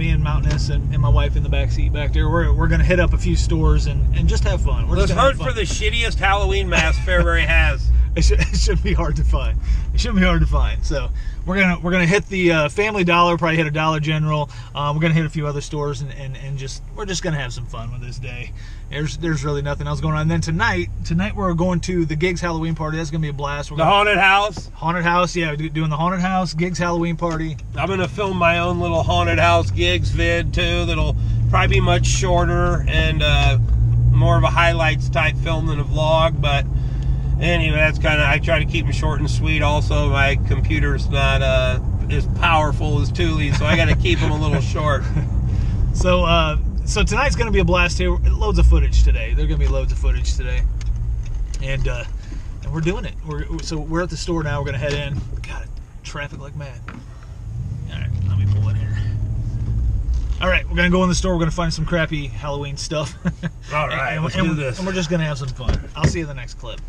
and Mountainous and my wife in the back seat back there. We're gonna hit up a few stores and just have fun. Let's hunt for the shittiest Halloween mask Fairbury has. It shouldn't be hard to find. It shouldn't be hard to find. So we're gonna hit the Family Dollar, probably hit a Dollar General. We're gonna hit a few other stores and we're just gonna have some fun with this day. There's really nothing else going on. And then tonight we're going to the Gigs Halloween party. That's gonna be a blast. The haunted house. Haunted house, yeah. Doing the haunted house Gigs Halloween party. I'm gonna film my own little haunted house Gigs vid too. That'll probably be much shorter and more of a highlights type film than a vlog, but. Anyway, that's kind of, I try to keep them short and sweet. Also, my computer's not as powerful as Tooley, so I got to keep them a little short. So tonight's going to be a blast here. Loads of footage today. There's going to be loads of footage today, and we're doing it. We're at the store now. We're going to head in. God, traffic like mad. All right, let me pull in here. All right, we're going to go in the store. We're going to find some crappy Halloween stuff. All right, let's do this. And we're just going to have some fun. I'll see you in the next clip.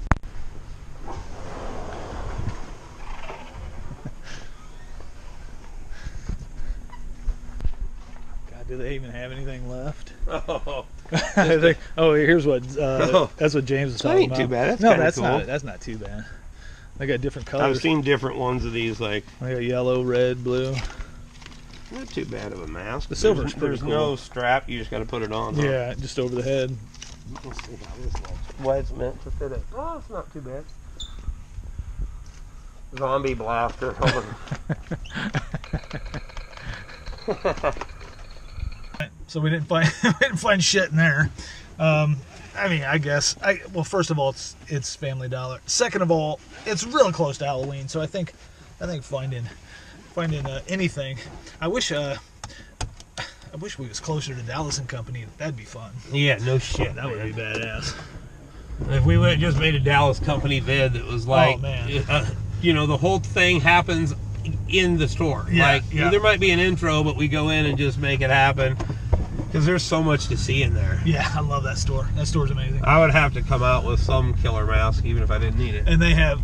Do they even have anything left? Oh, here's what that's what James was talking about. That ain't too bad. That's cool. That's not too bad. They got different colors. I've seen different ones of these, like they got yellow, red, blue. Not too bad of a mask. The silver's pretty cool. There's no strap. You just got to put it on. Yeah, just over the head. Let's see how this looks. Why it's meant to fit it. Oh, it's not too bad. Zombie blaster. So we didn't find shit in there. I mean, I guess. Well, first of all, it's Family Dollar. Second of all, it's really close to Halloween, so I think finding anything. I wish we was closer to Dallas and Company. That'd be fun. Yeah, no shit. That would be badass. If we would just made a Dallas Company vid that was like, oh, man. You know, the whole thing happens in the store. Yeah, like, yeah. There might be an intro, but we go in and just make it happen. Because there's so much to see in there. Yeah, I love that store. That store's amazing. I would have to come out with some killer mask, even if I didn't need it. And they have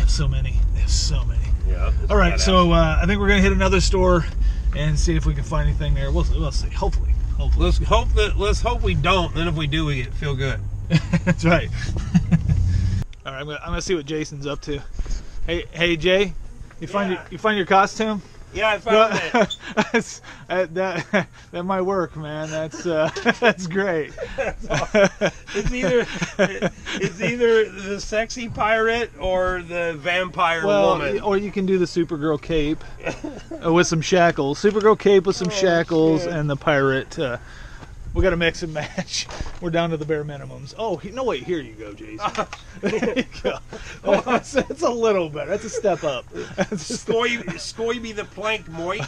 so many. They have so many. Yeah. All right, so I think we're gonna hit another store and see if we can find anything there. We'll see. Hopefully. Let's hope we don't. Then if we do, we feel good. That's right. All right, I'm gonna see what Jason's up to. Hey Jay, you find your costume? Yeah, I found it. That might work, man. That's great. It's either the sexy pirate or the vampire woman. Or you can do the Supergirl cape with some shackles. Supergirl cape with some shackles, shit. And the pirate. We got to mix and match. We're down to the bare minimums. Oh, no, wait. Here you go, Jason. There you go. That's a little better. That's a step up. Skoy be the plank moit.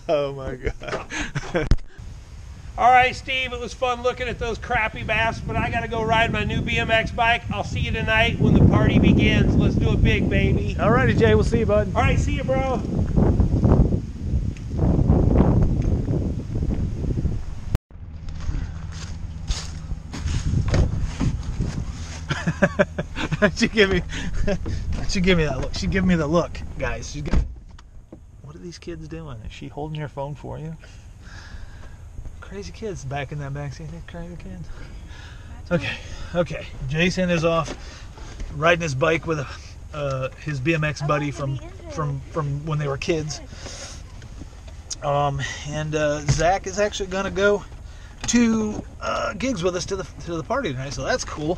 Oh, my God. All right, Steve, it was fun looking at those crappy masks, but I got to go ride my new BMX bike. I'll see you tonight when the party begins. Let's do it big, baby. All righty, Jay. We'll see you, bud. All right, see you, bro. Did you give me She give me that look. She give me the look, guys. She's giving... What are these kids doing? Is she holding your phone for you? Crazy kids back in that backseat. They're crazy kids. Okay. Jason is off riding his bike with his BMX buddy from when they were kids. And Zach is actually gonna go to gigs with us to the party tonight, so that's cool.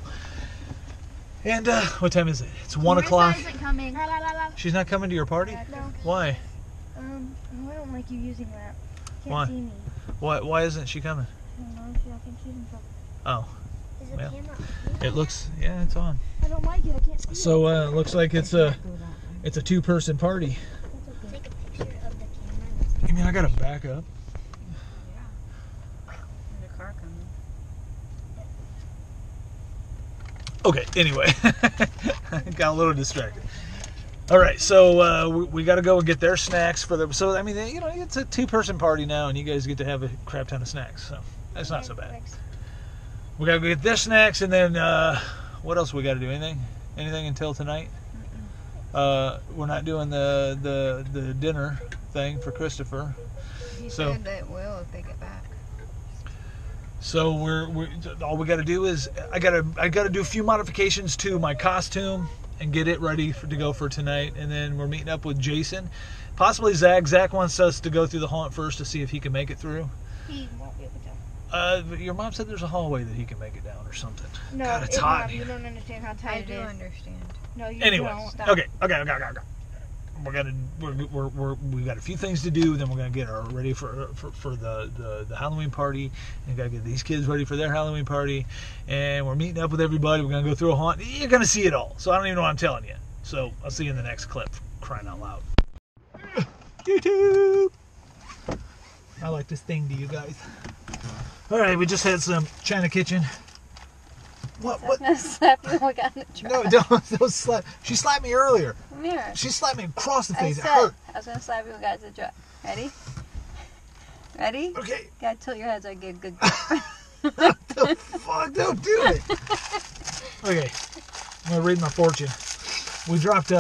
And what time is it? It's 1 o'clock. Isn't coming. She's not coming to your party? No. Why? I don't like you using that. Can't Why? see me. Why isn't she coming? I don't know. I think she's in trouble. Oh, Is the well, camera? it looks, yeah, it's on. I don't like it. I can't see So it looks like it's a 2-person party. it. Take a picture of the camera. You mean I gotta back up? There's a car coming. Okay, anyway, got a little distracted. All right, so we got to go and get their snacks for them. So I mean, you know, it's a 2-person party now, and you guys get to have a crap ton of snacks. So that's not so bad. We got to go get their snacks, and then what else we got to do? Anything until tonight? We're not doing the dinner thing for Christopher. He So- said they will if they get back. So we're all we got to do is I gotta do a few modifications to my costume and get it ready to go for tonight, and then we're meeting up with Jason, possibly Zach. Zach wants us to go through the haunt first to see if he can make it through. He won't be able to. But your mom said there's a hallway that he can make it down or something. No, God, it's hot in You here. don't understand how I tight do it is. understand. No, you Anyway, don't. Stop. okay. We got a few things to do. Then we're gonna get ready for the Halloween party, and gotta get these kids ready for their Halloween party. And we're meeting up with everybody. We're gonna go through a haunt. You're gonna see it all. So I don't even know what I'm telling you. So I'll see you in the next clip. Crying out loud. YouTube. I like this thing to you guys. All right, we just had some China Kitchen. What? Slap you when we got in the truck. No, don't slap. She slapped me earlier. Come here. She slapped me across the I face. It said hurt. I was gonna slap you when we got in the truck. Ready? Ready? Okay. Gotta tilt your head so I get a good grip. What the fuck? Don't do it. Okay. I'm gonna read my fortune. We dropped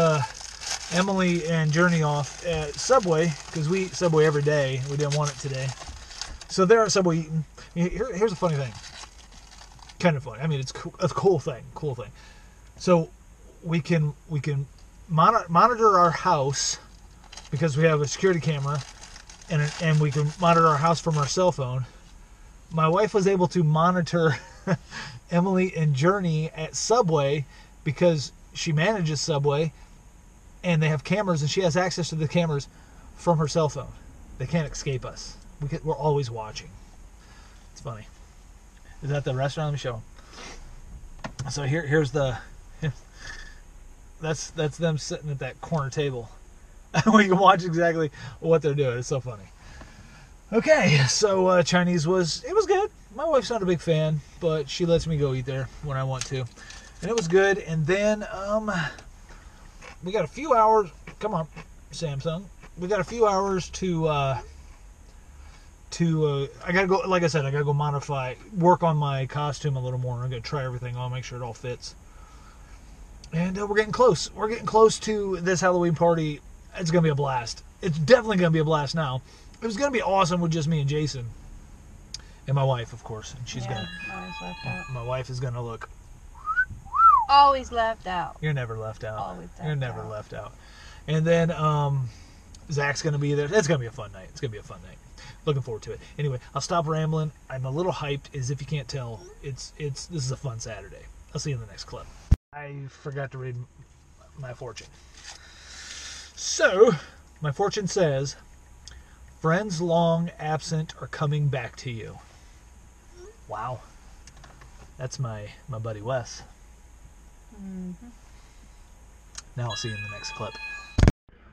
Emily and Journey off at Subway because we eat Subway every day. We didn't want it today. So they're at Subway eating. Here's a funny thing. Kind of funny. I mean, it's a cool thing. Cool thing. So we can monitor our house because we have a security camera, and we can monitor our house from our cell phone. My wife was able to monitor Emily and Journey at Subway because she manages Subway, and they have cameras, and she has access to the cameras from her cell phone. They can't escape us. We're always watching. It's funny. Is that the restaurant? Let me show them. So here's the. That's them sitting at that corner table. We can watch exactly what they're doing. It's so funny. Okay, so Chinese was good. My wife's not a big fan, but she lets me go eat there when I want to, and it was good. And then we got a few hours. Come on, Samsung. We got a few hours to. I gotta go. Like I said, I gotta go work on my costume a little more. I'm gonna try everything on, make sure it all fits. And we're getting close. We're getting close to this Halloween party. It's gonna be a blast. It's definitely gonna be a blast now. It was gonna be awesome with just me and Jason, and my wife, of course. And she's Always left out. my wife is gonna look. Always left out. You're never left out. Always You're left never out. left out. And then Zach's gonna be there. It's gonna be a fun night. It's gonna be a fun night. Looking forward to it. Anyway, I'll stop rambling. I'm a little hyped, as if you can't tell. This is a fun Saturday. I'll see you in the next clip. I forgot to read my fortune. So, my fortune says, friends long absent are coming back to you. Wow. That's my buddy Wes. Mm-hmm. Now I'll see you in the next clip.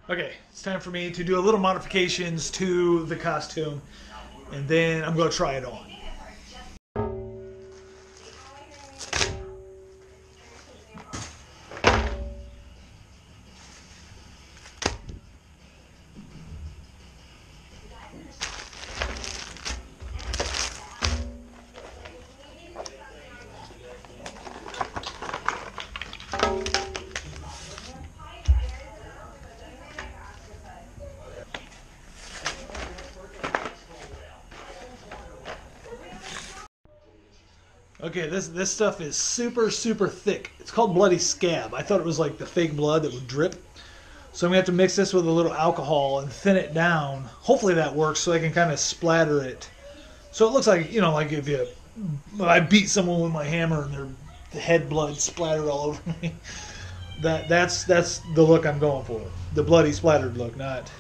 Okay, it's time for me to do a little modifications to the costume, and then I'm going to try it on. Okay, this stuff is super thick. It's called bloody scab. I thought it was like the fake blood that would drip. So I'm gonna have to mix this with a little alcohol and thin it down. Hopefully that works, so I can kind of splatter it. So it looks like, you know, like if I beat someone with my hammer and their head blood splattered all over me. That's the look I'm going for. The bloody splattered look, not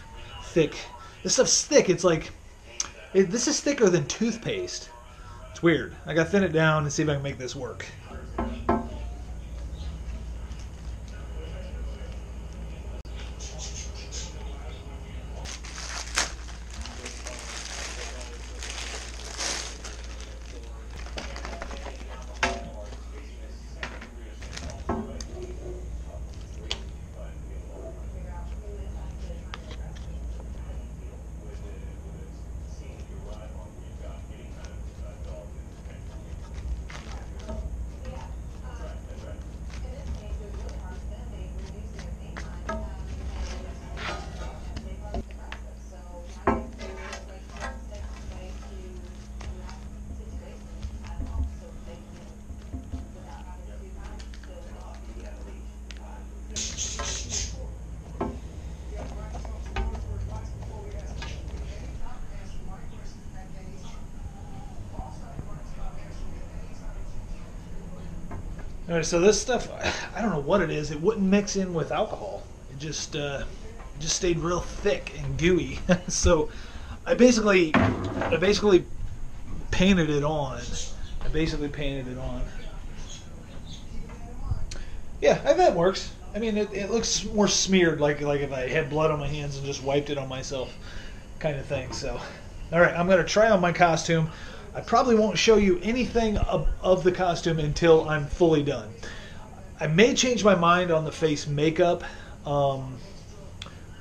thick. This stuff's thick. It's like this is thicker than toothpaste. It's weird. I gotta thin it down and see if I can make this work. All right, so this stuff, I don't know what it is. It wouldn't mix in with alcohol. It just stayed real thick and gooey. So I basically painted it on. Yeah, I think that works. I mean, it looks more smeared, like if I had blood on my hands and just wiped it on myself, kind of thing. So, all right, I'm gonna try on my costume. I probably won't show you anything of the costume until I'm fully done. I may change my mind on the face makeup. I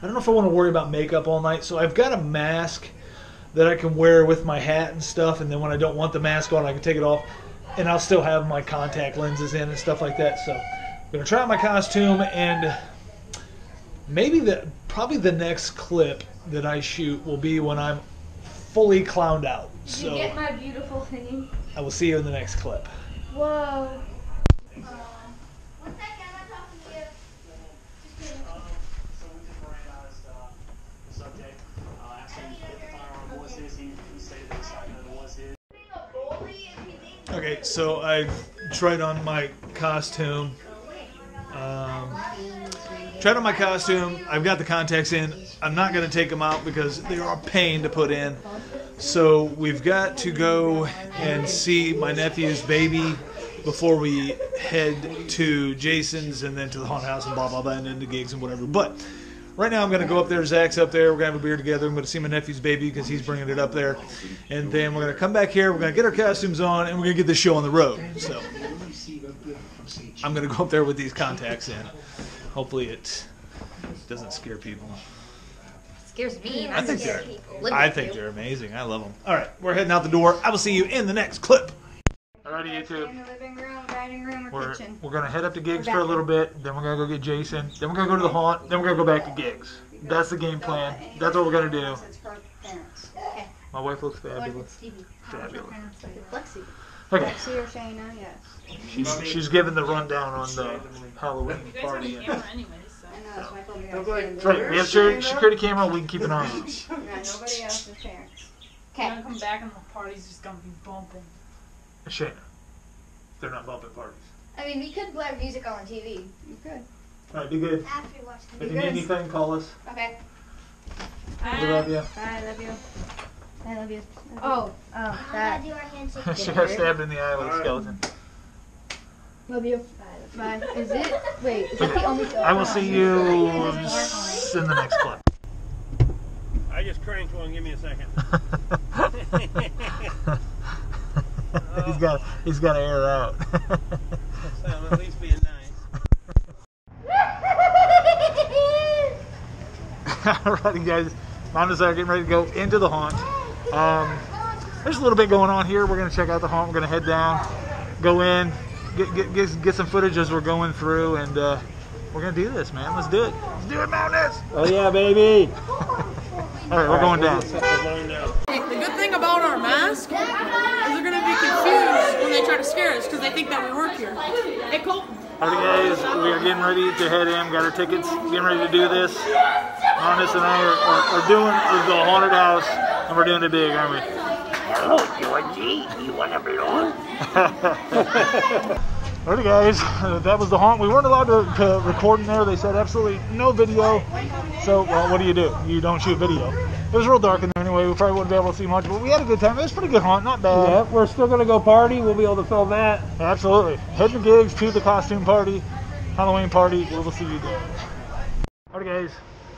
don't know if I want to worry about makeup all night, so I've got a mask that I can wear with my hat and stuff, and then when I don't want the mask on, I can take it off, and I'll still have my contact lenses in and stuff like that. So I'm going to try out my costume, and maybe probably the next clip that I shoot will be when I'm fully clowned out. Did you get my beautiful thingy? I will see you in the next clip. Whoa. Okay, so I've tried on my costume. I've got the contacts in. I'm not going to take them out because they are a pain to put in. So we've got to go and see my nephew's baby before we head to Jason's and then to the haunted house and blah, blah, blah, and then to gigs and whatever. But right now I'm going to go up there. Zach's up there. We're going to have a beer together. I'm going to see my nephew's baby because he's bringing it up there. And then we're going to come back here. We're going to get our costumes on, and we're going to get this show on the road. So I'm going to go up there with these contacts in. Hopefully it doesn't scare people. Scares me. I think they're amazing. I love them. All right, we're heading out the door. I will see you in the next clip. Alrighty, YouTube. In the living room, dining room, or kitchen. We're going to head up to gigs for a little bit. Then we're going to go get Jason. Then we're going to go to the haunt. Then we're going to go back to gigs. That's the game plan. That's what we're going to do. Okay. My wife looks fabulous. Fabulous. Lexi. Okay. Lexi or Shayna, yes. She's giving the rundown on the Halloween party. That's right. We have security camera. We can keep an eye on it. Yeah, nobody else is parents. Okay. When I come back and the party's just gonna be bumping. Shayna, they're not bumping parties. I mean, we could play music on TV. You could. All right, be good. After you watch the If you need anything, call us. Okay. We love you. I love you. I love you. Oh, That. Do our handshake. She got stabbed in the eye with a skeleton. Love you. bye. Is it? Wait, is that the only? I will see you in the next clip. I just cranked one. Give me a second. He's got to air it out. So I'm at least being nice. Alrighty, guys. Mom and I are getting ready to go into the haunt. There's a little bit going on here. We're going to check out the haunt. We're going to head down, go in, get some footage as we're going through, and we're going to do this, man. Let's do it. Let's do it, Mountainous. Oh, yeah, baby. All right, we're going down. The good thing about our mask is they're going to be confused when they try try to scare us because they think that we work here. Hey, Colton. Alright guys, we are getting ready to head in, got our tickets, getting ready to do this. Mountainous and I are doing the haunted house, and we're doing it big, aren't we? Hello, Georgie. You want a balloon? Alright guys, that was the haunt. We weren't allowed to record in there. They said absolutely no video. So, well, what do? You don't shoot video. It was real dark in there anyway. We probably wouldn't be able to see much, but we had a good time. It was a pretty good haunt, not bad. Yeah, we're still going to go party. We'll be able to film that. Absolutely. Heading to gigs, to the costume party, Halloween party. We will see you there. Alright guys,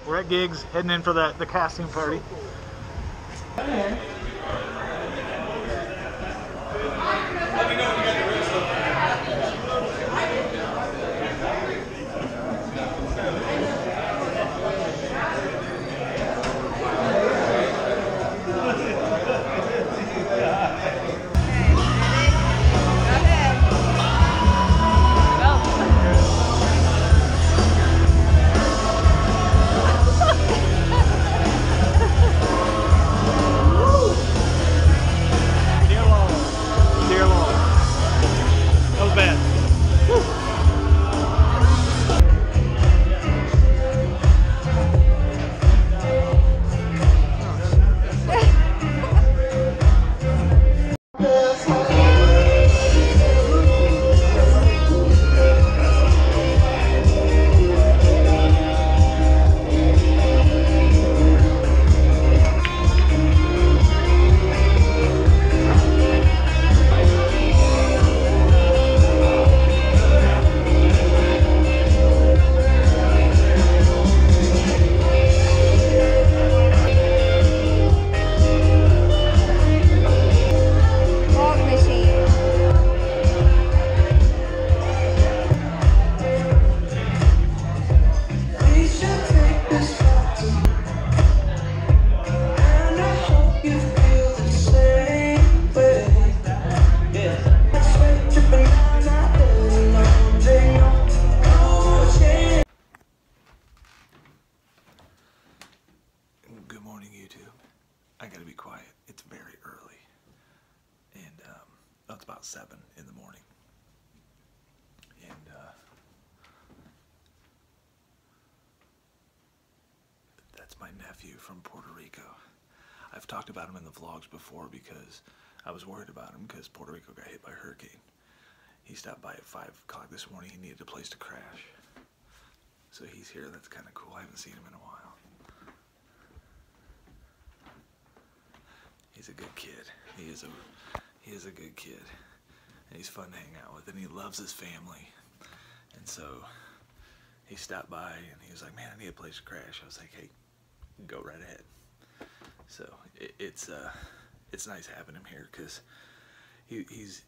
we're at gigs, heading in for the costume party. Good morning, YouTube. I gotta be quiet. It's very early. And, it's about 7 in the morning. And, that's my nephew from Puerto Rico. I've talked about him in the vlogs before because I was worried about him because Puerto Rico got hit by a hurricane. He stopped by at 5 o'clock this morning. He needed a place to crash. So he's here. That's kind of cool. I haven't seen him in a while. He's a good kid. He is a good kid. And he's fun to hang out with, and he loves his family. And so he stopped by and he was like, "Man, I need a place to crash." I was like, "Hey, go right ahead." So it's nice having him here because he's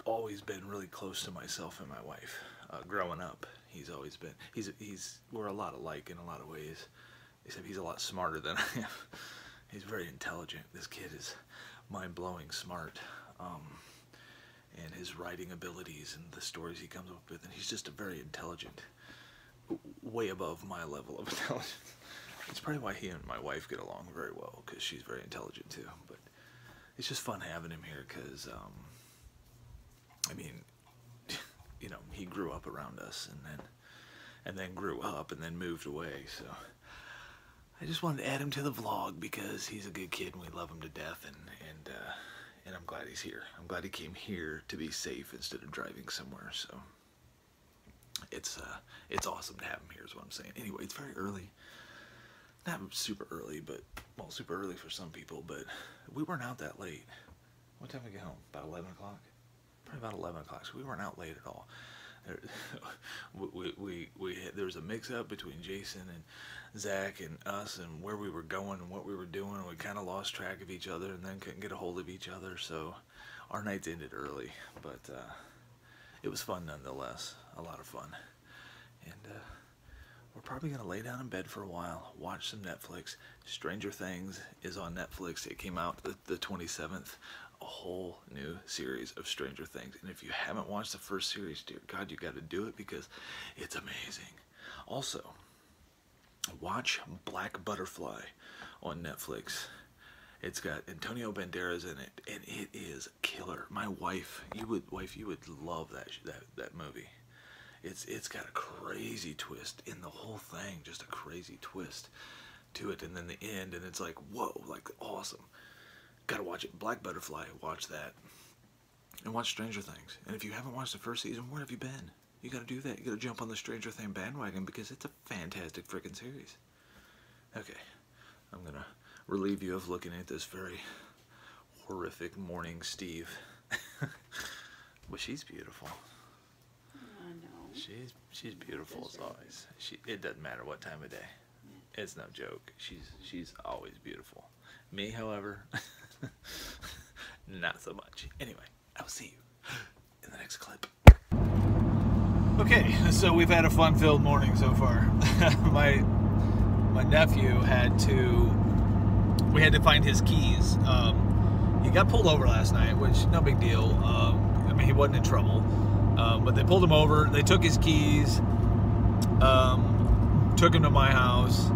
always been really close to myself and my wife. Growing up, he's always been we're a lot alike in a lot of ways, except he's a lot smarter than I am. He's very intelligent. This kid is mind-blowing smart, and his writing abilities and the stories he comes up with, and he's just a very intelligent, way above my level of intelligence. It's probably why he and my wife get along very well, because she's very intelligent too. But it's just fun having him here because, I mean, you know, he grew up around us and then grew up and then moved away, so I just wanted to add him to the vlog because he's a good kid and we love him to death, and I'm glad he's here. I'm glad he came here to be safe instead of driving somewhere. So it's awesome to have him here is what I'm saying. Anyway, it's very early. Not super early, but, well, super early for some people, but we weren't out that late. What time did we get home? About 11 o'clock? Probably about 11 o'clock, so we weren't out late at all. There was a mix-up between Jason and Zach and us and where we were going and what we were doing, and we kind of lost track of each other and then couldn't get a hold of each other, so our nights ended early, but it was fun nonetheless. A lot of fun. And we're probably going to lay down in bed for a while, watch some Netflix. Stranger Things is on Netflix. It came out the 27th. A whole new series of Stranger Things. And if you haven't watched the first series, dear God, you got to do it because it's amazing. Also, watch Black Butterfly on Netflix. It's got Antonio Banderas in it, and it is killer. My wife, you would love that movie. It's got a crazy twist in the whole thing, just a crazy twist to it, and then the end, and it's like, whoa, like awesome. Gotta watch it. Black Butterfly, watch that, and watch Stranger Things. And if you haven't watched the first season, where have you been? You gotta do that. You gotta jump on the Stranger Things bandwagon because it's a fantastic freaking series. Okay, I'm gonna relieve you of looking at this very horrific morning Steve. But she's beautiful. I know. She's beautiful as always. It doesn't matter what time of day. It's no joke. She's always beautiful. Me, however, not so much. Anyway, I'll see you in the next clip. Okay, so we've had a fun-filled morning so far. My nephew we had to find his keys. He got pulled over last night, which no big deal. I mean, he wasn't in trouble, but they pulled him over. They took his keys, took him to my house,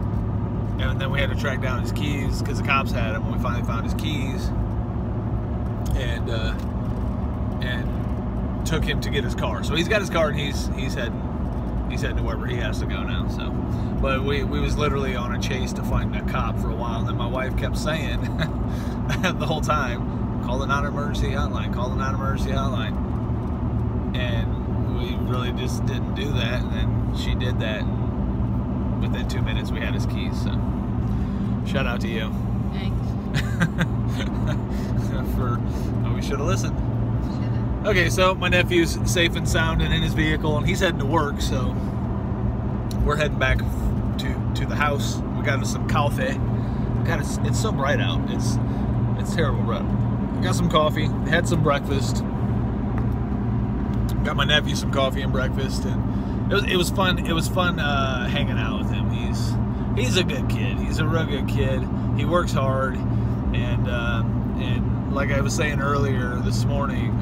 and then we had to track down his keys because the cops had him. We finally found his keys, and took him to get his car. So he's got his car, and he's heading to wherever he has to go now. So, but we was literally on a chase to find a cop for a while, and then my wife kept saying the whole time, "Call the non-emergency hotline. Call the non-emergency hotline." And we really just didn't do that. And then she did that. And within 2 minutes, we had his keys. So, shout out to you. Thanks. We should have listened. Okay, so my nephew's safe and sound and in his vehicle, and he's heading to work, so we're heading back to the house. We got us some coffee. It's so bright out. It's terrible, bro. Got some coffee, had some breakfast. Got my nephew some coffee and breakfast, and it was fun. It was fun hanging out with him. He's a good kid. He's a real good kid. He works hard, and like I was saying earlier this morning,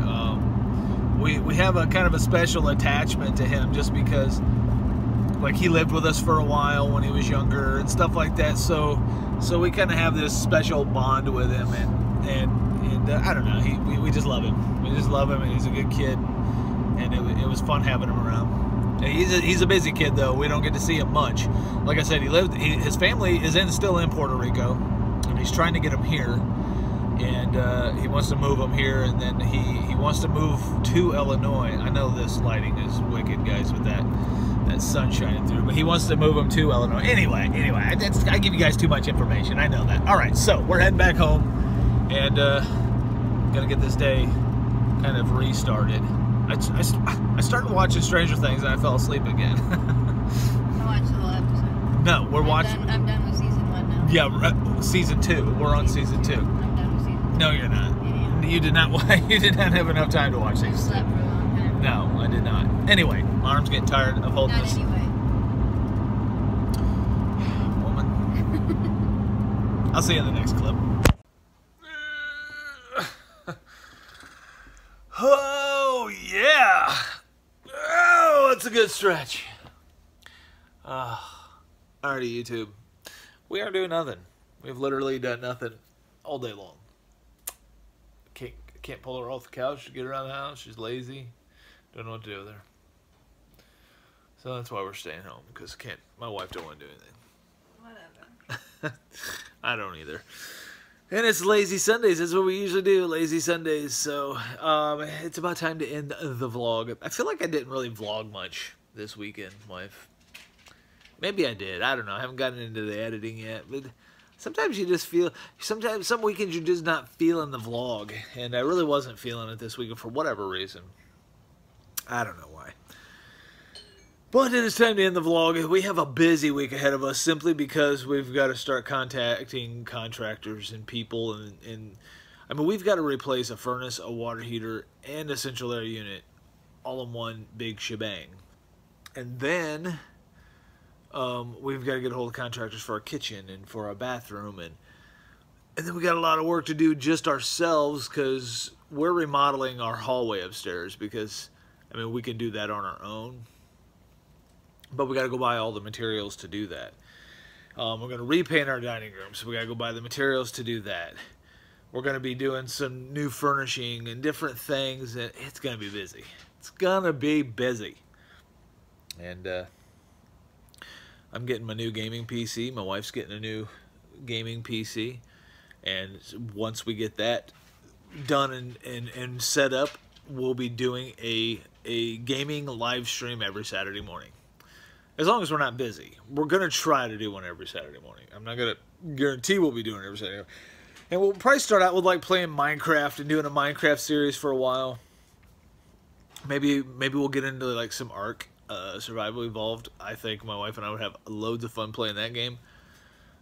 we have a kind of a special attachment to him just because, like, he lived with us for a while when he was younger and stuff like that. So we kind of have this special bond with him, and I don't know. We just love him. We just love him, and he's a good kid, and it was fun having him around. He's a busy kid though. We don't get to see him much. Like I said, his family is still in Puerto Rico, and he's trying to get him here. And he wants to move them here, and then he wants to move to Illinois. I know this lighting is wicked, guys, with that sun shining through, but he wants to move them to Illinois. Anyway, I give you guys too much information. I know that. All right, so we're heading back home, and gonna get this day kind of restarted. I started watching Stranger Things, and I fell asleep again. I watched the whole episode. No, we're watching. I'm done with season 1 now. Yeah, season 2. We're on season 2. No, you're not. Yeah. You did not. You did not have enough time to watch I these. slept for a long time. No, I did not. Anyway, my arm's getting tired of holding Not this. anyway. Woman. I'll see you in the next clip. Oh yeah. Oh, it's a good stretch. Alrighty, YouTube. We are doing nothing. We've literally done nothing all day long. Can't pull her off the couch to get her out of the house. She's lazy. Don't know what to do with her. So that's why we're staying home, because my wife don't want to do anything. Whatever. I don't either. And it's Lazy Sundays. That's what we usually do, Lazy Sundays. So it's about time to end the vlog. I feel like I didn't really vlog much this weekend, wife. Maybe I did. I don't know. I haven't gotten into the editing yet, but sometimes you just feel, some weekends you're just not feeling the vlog, and I really wasn't feeling it this weekend for whatever reason. I don't know why. But it is time to end the vlog. We have a busy week ahead of us simply because we've got to start contacting contractors and people, and I mean, we've got to replace a furnace, a water heater, and a central air unit all in one big shebang. And then we've got to get a hold of contractors for our kitchen and for our bathroom, and then we got a lot of work to do just ourselves because we're remodeling our hallway upstairs, because I mean, we can do that on our own, but we got to go buy all the materials to do that. We're going to repaint our dining room, so we got to go buy the materials to do that. we're going to be doing some new furnishing and different things, and it's going to be busy. It's going to be busy. And I'm getting my new gaming PC. My wife's getting a new gaming PC. And once we get that done and set up, we'll be doing a gaming live stream every Saturday morning. As long as we're not busy. We're going to try to do one every Saturday morning. I'm not going to guarantee we'll be doing it every Saturday morning. And we'll probably start out with like playing Minecraft and doing a Minecraft series for a while. Maybe we'll get into like some Ark Survival Evolved. I think my wife and I would have loads of fun playing that game.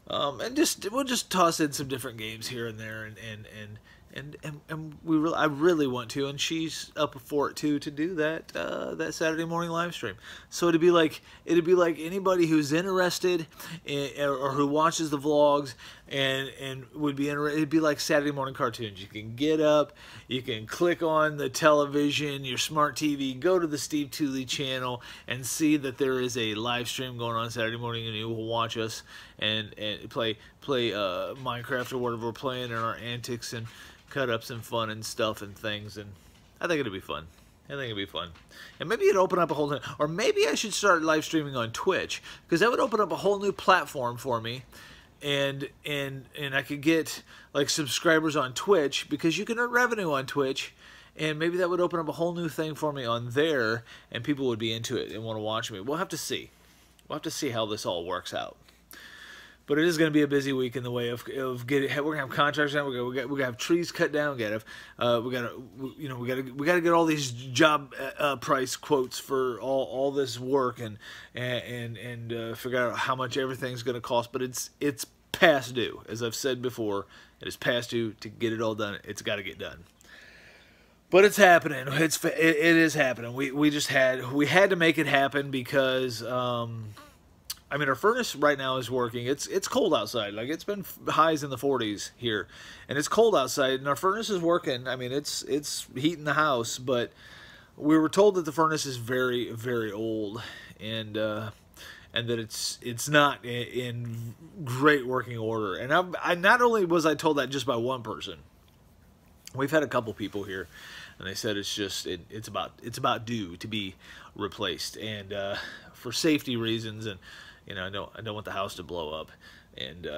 And we'll just toss in some different games here and there, and I really want to, and she's up for it too, to do that that Saturday morning live stream. So it'd be like anybody who's interested or who watches the vlogs and would be interested. It'd be like Saturday morning cartoons. You can get up, you can click on the television, your smart TV, go to the Steve Tooley channel, and see that there is a live stream going on Saturday morning, and you will watch us and play Minecraft or whatever we're playing, and our antics and cut-ups and fun and stuff and things. And I think it'll be fun. I think it'd be fun. And maybe it'd open up a whole new, or maybe I should start live streaming on Twitch, because that would open up a whole new platform for me. And I could get like subscribers on Twitch, because you can earn revenue on Twitch, and maybe that would open up a whole new thing for me on there, and people would be into it and want to watch me. We'll have to see. We'll have to see how this all works out. But it is going to be a busy week in the way of getting. We're gonna have contracts down. We're gonna have trees cut down. We gotta get all these job price quotes for all this work and figure out how much everything's going to cost. But it's past due, as I've said before. It is past due to get it all done. It's got to get done. But it's happening. It is happening. We had to make it happen because. I mean, our furnace right now is working. It's cold outside. Like, it's been highs in the 40s here, and it's cold outside, and our furnace is working. I mean, it's heating the house, but we were told that the furnace is very, very old, and that it's not in great working order. And I not only was I told that just by one person. We've had a couple people here, and they said it's about due to be replaced, and for safety reasons, and I don't want the house to blow up. And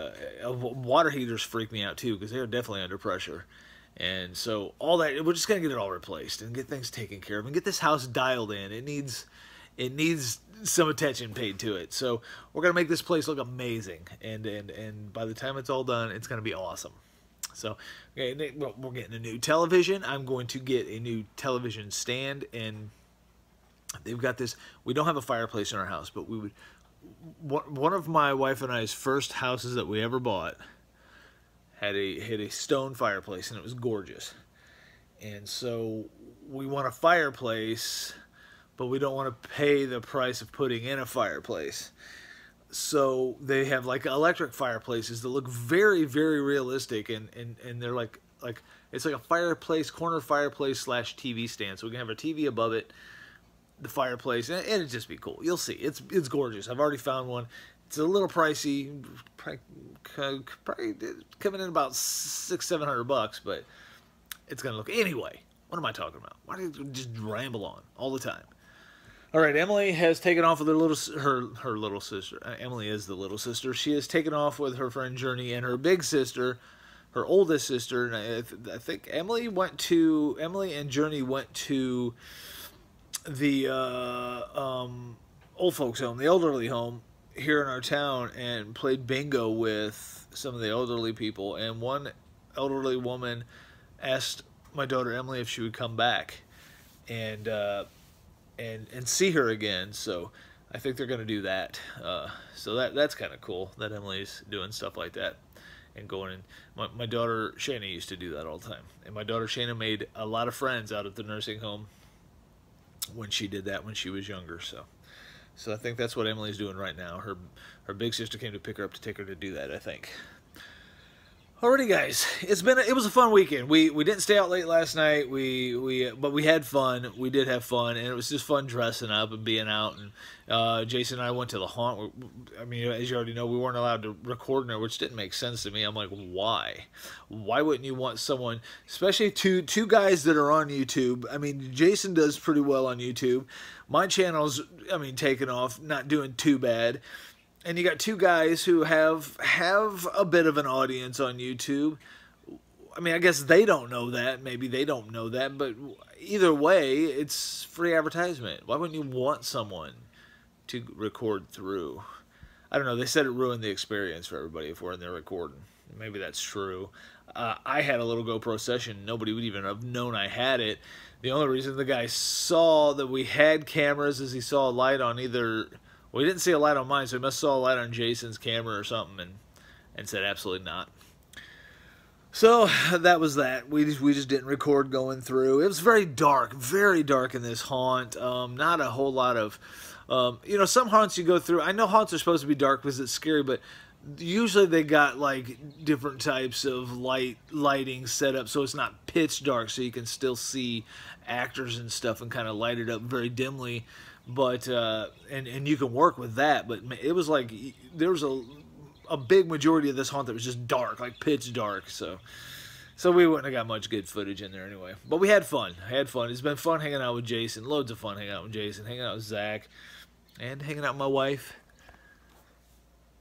water heaters freak me out too, because they're definitely under pressure. And so all that, we're just gonna get it all replaced and get things taken care of and get this house dialed in. It needs some attention paid to it. So we're gonna make this place look amazing. And by the time it's all done, it's gonna be awesome. So okay, we're getting a new television. I'm going to get a new television stand, and they've got this. We don't have a fireplace in our house, but we would. One of my wife and I's first houses that we ever bought had a stone fireplace, and it was gorgeous. And so we want a fireplace, but we don't want to pay the price of putting in a fireplace. So they have like electric fireplaces that look very, very realistic, and they're like it's like a fireplace, corner fireplace / TV stand. So we can have a TV above it, the fireplace, and it'd just be cool. You'll see. It's gorgeous. I've already found one. It's a little pricey, probably coming in about $600-700, but it's gonna look. Anyway, what am I talking about? Why do you just ramble on all the time? All right, Emily has taken off with her little sister. Emily is the little sister. She has taken off with her friend Journey and her big sister, her oldest sister. And I think Emily and Journey went to the old folks home, the elderly home here in our town, and played bingo with some of the elderly people. And one elderly woman asked my daughter Emily if she would come back and see her again. So I think they're going to do that. So that's kind of cool that Emily's doing stuff like that and going in. My daughter Shayna used to do that all the time, and my daughter Shayna made a lot of friends out at the nursing home when she did that when she was younger. So I think that's what Emily's doing right now. Her big sister came to pick her up to take her to do that, I think. Alrighty, guys, it was a fun weekend. We didn't stay out late last night. But we had fun. We did have fun, and it was just fun dressing up and being out. And Jason and I went to the haunt. I mean, as you already know, we weren't allowed to record in there, which didn't make sense to me. I'm like, why? Why wouldn't you want someone, especially two guys that are on YouTube? I mean, Jason does pretty well on YouTube. My channel's, I mean, taking off, not doing too bad. And you got two guys who have a bit of an audience on YouTube. I mean, I guess they don't know that. Maybe they don't know that. But either way, it's free advertisement. Why wouldn't you want someone to record through? I don't know. They said it ruined the experience for everybody if we're in there recording. Maybe that's true. I had a little GoPro session. Nobody would even have known I had it. The only reason the guy saw that we had cameras is he saw a light on either... Well, he didn't see a light on mine, so he must have saw a light on Jason's camera or something and said absolutely not. So that was that. We just didn't record going through. It was very dark in this haunt. Not a whole lot of, you know, some haunts you go through. I know haunts are supposed to be dark because it's scary, but usually they got like different types of lighting set up so it's not pitch dark, so you can still see actors and stuff and kind of light it up very dimly. But and you can work with that, but it was like there was a big majority of this haunt that was just dark, like pitch dark. So we wouldn't have got much good footage in there anyway. But we had fun. It's been fun hanging out with Jason. Loads of fun hanging out with Jason, hanging out with Zach, and hanging out with my wife.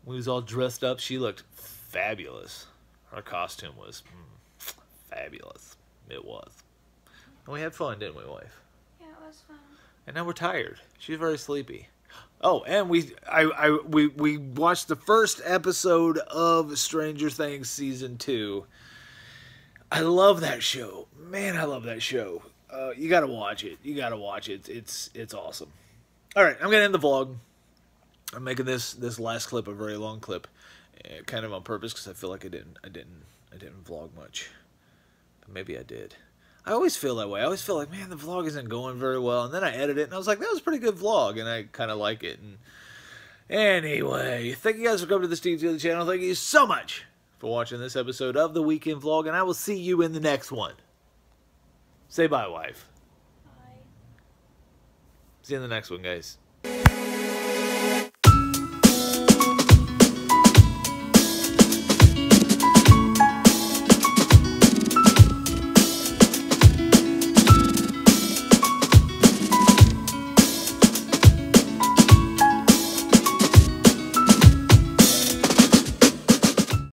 We was all dressed up. She looked fabulous. Her costume was fabulous. It was. And we had fun, didn't we, wife? Yeah, it was fun. And now we're tired. She's very sleepy. Oh, and we watched the first episode of Stranger Things Season 2. I love that show. Man, I love that show. You gotta watch it. You gotta watch it. It's awesome. Alright, I'm gonna end the vlog. I'm making this last clip a very long clip. Kind of on purpose because I feel like I didn't vlog much. But maybe I did. I always feel that way. I always feel like, man, the vlog isn't going very well. And then I edit it, and I was like, that was a pretty good vlog, and I kind of like it. And anyway, thank you guys for coming to the Steve Tooley channel. Thank you so much for watching this episode of the Weekend Vlog, and I will see you in the next one. Say bye, wife. Bye. See you in the next one, guys.